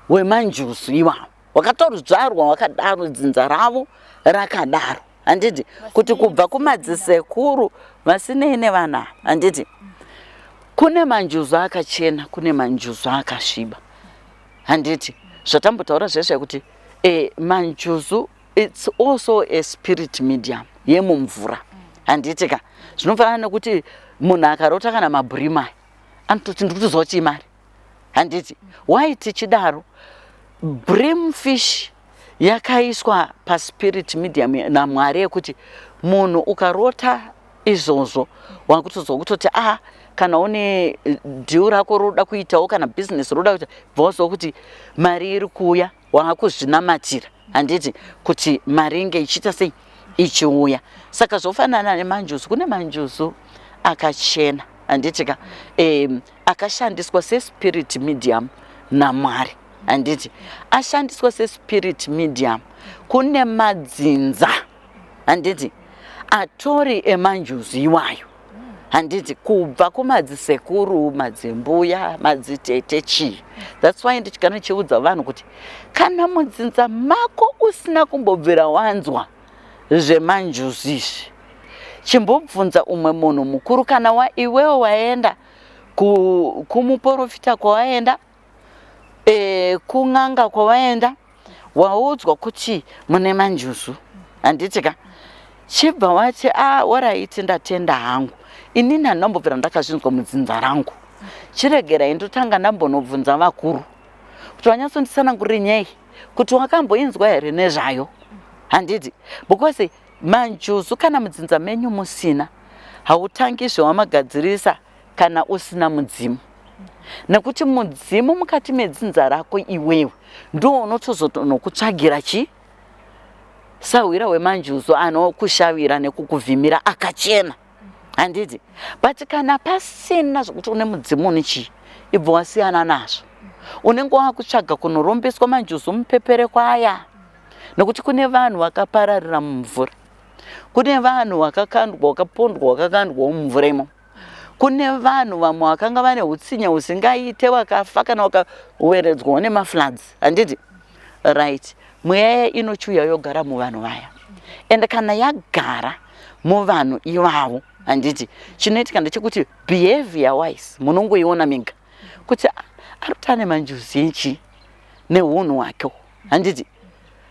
wemanjuzu ivavo wakatoryarwa wakadaro dzinza ravo rakadaro handiti kuti kubva kumadzisekuru vasinei nevanhu ava handiti kune manjuzu akachena kune manjuzu akasviba handiti zvatambotaura zveshe kuti manjuzu it's also a spirit medium yemumvura handiti ka zvinofanana nekuti munhu akarota kana mabhurimai anototi ndikutozwa kuti imari handiti why tichidaro brimfish yakaiswa paspirit medium naMwari yekuti munhu ukarota izvozvo wakutozwa kutoti kana une dhiu rako roda kuitawo kana business roda kuita bvozwa kuti mari iri kuuya wakuzvinamatira handiti kuti mari inge ichiita sei ichiuya. Saka zvofanana nemanjuzu kune manjuzu akachena handiti ka akashandiswa sespirit medium naMwari handiti ashandiswa sespirit medium kune madzinza handiti atori emanjuzu iwayo handiti kubva kumadzisekuru madzimbuya madzitete chii. That's why ndichigara ndichiudza vanhu kuti kana mudzinza mako usina kumbobvira wanzwa zvemanjuzu izvi chimbobvunza umwe munhu mukuru kana iwewo waenda kumuprofita kwawaenda kun'anga kwawaenda waudzwa kuti mune manjuzu handiti ka chibva wati waraiti ndatenda hangu inini handambobvira ndakazvinzwa mudzinza rangu chiregerai ndotanga ndambonobvunza vakuru kuti vanyatsonditsanangurire nyaya kuti wakamboinzwa here nezvayo handiti because manjuzu kana mudzinza menyu musina hautangi zvawamagadzirisa kana usina mudzimu nekuti mudzimu mukati medzinza rako iwewe ndo unotozonokutsvagira sawira wemanjuzu anokushavira nekukuvhimira akachena handiti but kana pasina zvokuti une mudzimu unechii ibva wasiyana nazvo unenge wakutsvaga kunorombeswa manjuzu mupepereko aya nekuti kune vanhu vakapararira mumvura kune vanhu vakakandwa vakapondwa vakakandwa mumvura imo kune vanhu vamwe vakanga vane utsinya husingaite vakafa kana vakaweredzwawo nemafloods handiti right mweya inochiuya yogara muvanhu vaya ende kana yagara muvanhu ivavo handiti chinoitika ndechekuti behavior wise munongoiona mega kuti arutane manjuzu enchi neunhu hwake handiti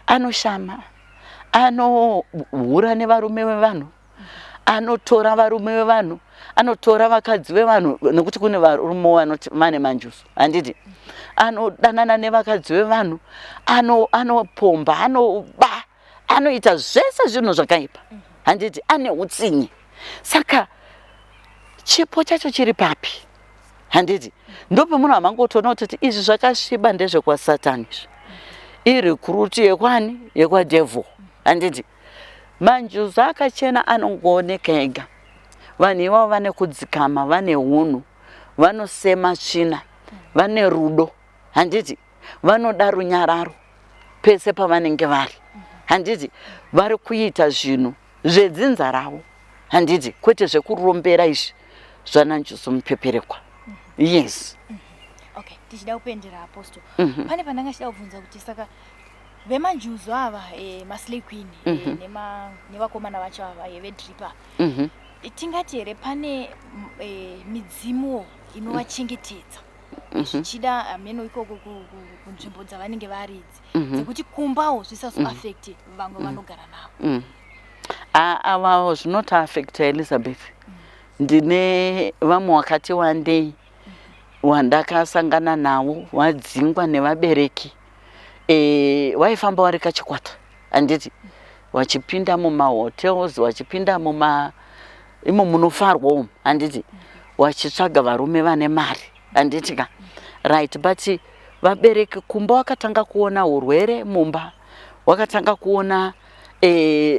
anoshama anohura nevarume vevanhu anotora varume vevanhu, anotora vakadzi vevanhu, nekuti kune varume vanoti vane manjusu, handiti, anodanana nevakadzi vevanhu, anopomba, anoba, anoita zvese zvinhu zvakaipa, handiti, ane utsinye. Saka chipo chacho chiri papi, handiti, ndope munhu amangotoona kuti izvi zvakasviba ndezvekwasatani, iri kuruti yekwani, yekwadevil, handiti. Manjusu akachena anongooneka ega. Vanhu ivavo vane kudzikama, vane hunhu, vanosema tsvina, vane rudo, handiti, vanoda runyararo pese pavanenge vari, handiti, vari kuita zvinhu zvedzinza ravo, handiti, kwete zvekurombera izvi zvananjusu mupeperekwa. Yes. Okay, tichida kupendera Apostle. Pane pandanga chida kubvunza kuti saka vemanjusu ava maslay queen nevakomana vacho ava vedripa. Tingati here pane midzimu inovachengetedza zvichida ameno ikoko kunzvimbo dzavanenge vari idzi dzekuti kumbawo zvisazoafekti vamwe vanogara navo. Avavo zvinoti afekta Elizabeth. Ndine vamwe wakati wandei wandakasangana navo wadzingwa nevabereki. Waifamba wari kachikwata, handiti, wachipinda mumahotels, wachipinda imo munofarwa umu, handiti, wachitsvaga varume vane mari, handiti ka, right, but vabereki kumba wakatanga kuona urwere mumba, wakatanga kuona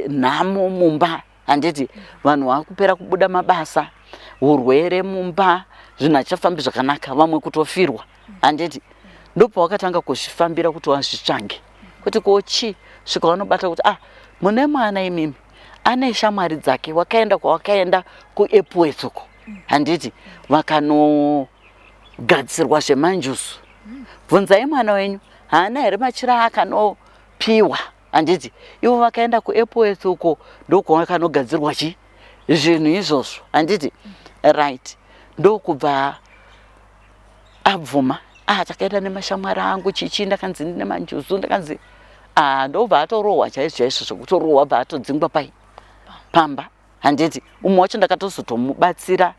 nhamo mumba, handiti, vanhu vakupera kubuda mabasa, urwere mumba, zvinhu hachifambi zvakanaka, vamwe kutofirwa, handiti, ndopa wakatanga kuzvifambira kuti wazvitsvange, kuti kochi svika vanobata kuti mune mwana imimi ane shamwari dzake, wakaenda kwawakaenda kuEpworth uko, handiti, vakanogadzirwa zvemanjusu. Bvunzai mwana wenyu haana here machira akanopiwa, handiti, ivo vakaenda kuEpworth uko ndokwavakanogadzirwa zvinhu izvozvo, handiti, right, ndokubva abvuma takaenda nemashamwari angu chichi ndakanzi ndine manjusu, ndakanzi ndobva atorohwa chaizvo zvokutorohwa bva atodzingwa pamba, handiti, umwe wacho ndakatozotomubatsira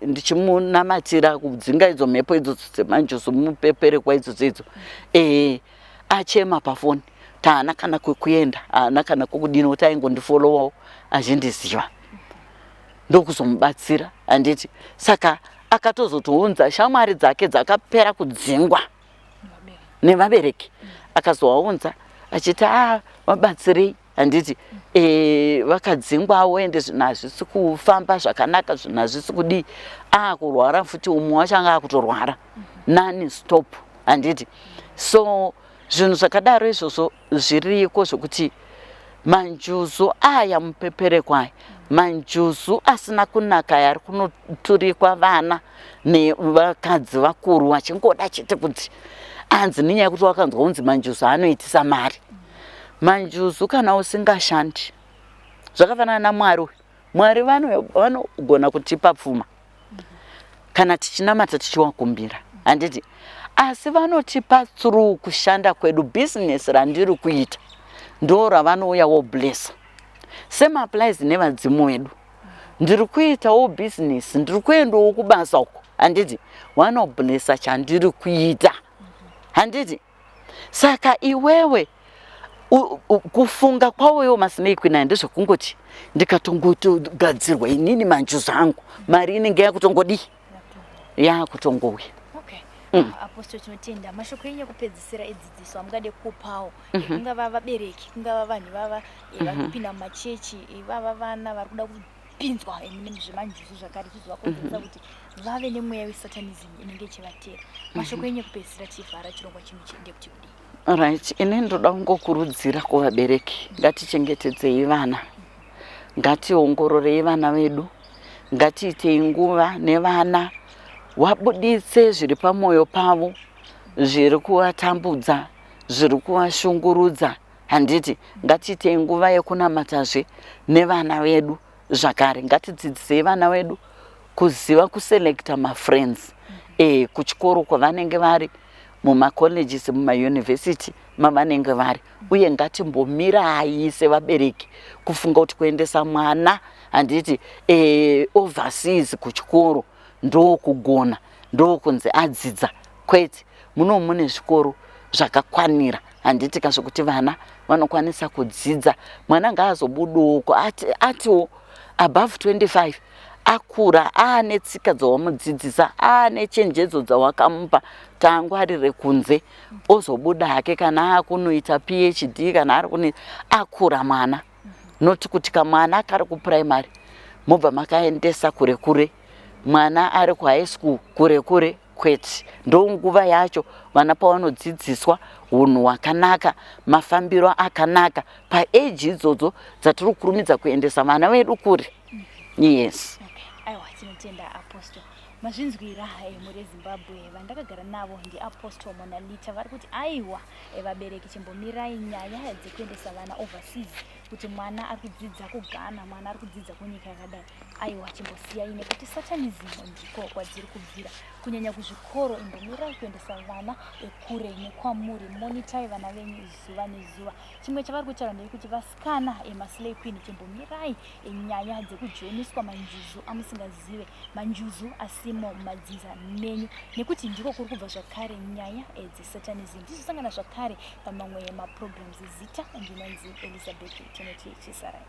ndichimunamatira kudzinga idzo mhepo idzodzo dzemanjusu mupeperekwa idzodzo achema pafoni haana kana kwekuenda, haana kana kwekudini, kuti aingondifolowawo azvindiziva, ndokuzomubatsira, handiti. Saka akatozotounza shamwari dzake dzakapera kudzingwa nevabereki, akazovaunza achiti vabatsirei, handiti, vakadzingwa woende zvinhu hazvisi kufamba zvakanaka, zvinhu hazvisi kudii, kurwara futi, umwe wacho anga akutorwara nani stop, handiti. So zvinhu zvakadaro izvozvo zviriko zvokuti manjusu aya mupeperekwa aya, manjusu asina kunaka ari kunoturikwa vana nevakadzi vakuru vachingoda chete kuti anzi nenyaya yekuti wakanzwa unzi manjusu anoitisa mari. Manjusu kana usingashandi zvakafanana naMwari. Mwari vanogona kutipa pfuma kana tichinamata tichiwakumbira, handiti, asi vanotipa through kushanda kwedu. Business randiri kuita ndo ravanouya woblessa. Same applies nevadzimu vedu. Ndiri kuitawo business, ndiri kuendawo kubasa uko, handiti, vanoblessa chandiri kuita, handiti. Saka iwewe kufunga kwawoyo masinei kwina ndezvekungoti ndikatongotogadzirwa inini manjusu angu, mari inenge yakutongodi yakutongouya. Apostle tinotenda mashoko enyu ekupedzisira edzidziso amungade kupawo kungava vabereki, kungava vanhu vava vakupinda mumachechi, vava vana vari kuda kupinzwa nezvemanjusu zvakare zvizovakonzeresa kuti vave nemweya wesatanism inenge ichivatera. Mashoko enyu ekupedzisira tivhara chirongwa chino ndekuti kudii? Right, ine ndoda kungokurudzira kuvabereki, ngatichengetedzei vana, ngationgororei vana vedu, ngatiitei nguva nevana, wabuditse zviri pamwoyo pavo, zviri kuvatambudza, zviri kuvashungurudza, handiti, ngatiitei nguva yekunamatazve nevana vedu zvakare. Ngatidzidzisei vana vedu kuziva kuselekta mafriends kuchikoro kwavanenge vari, mumacolleges, mumayunivhesiti mavanenge vari, uye ngatimbomirai sevabereki kufunga kuti kuendesa mwana handiti overseas kuchikoro ndokugona, ndokunzi adzidza, kwete. Mune zvikoro zvakakwanira, handiti kazvokuti vana vanokwanisa kudzidza. Mwana ngaazobuduko atiwo above 25 akura ane tsika dzawamudzidzisa, ane chenjedzo dzawakamupa, tangwarire kunze, ozobuda hake kana akunoita PhD kana ari kune akura mwana. Noti kuti kamwana kari kuprimary mobva makaendesa kure kure, mwana ari kuhigh school kure kure, kwete. Ndonguva yacho vana pavanodzidziswa hunhu hwakanaka, mafambiro akanaka paeji idzodzo dzatiri kurumidza kuendesa vana vedu kure. Yes. Aiwa, tinotenda Apostle. Mazvinzwira muri Zimbabwe vandakagara navo ndi Apostle Monalita vari kuti aiwa vabereki chimbomirai nyaya dzekuendesa vana overseas, kuti mwana ari kudzidza kuGhana, mwana ari kudzidza kunyika yakadai. Aiwa, chimbosiyai nekuti satanism ndiko kwadziri kubvira, kunyanya kuzvikoro. Imbomirai kuendesa vana ekure nekwamuri, monitai vana venyu zuva nezuva. Chimwe chavari kutaura ndechekuti vasikana maslay queen, chimbomirai nyaya dzekujoiniswa manjuzu amusingazive, manjuzu asimo mumadzinza menyu, nekuti ndiko kuri kubva zvakare nyaya dzesatanism. Ndizosangana zvakare pamamwe maprograms Zita. Ndinonzi Elizabeth Timothy Chisarai.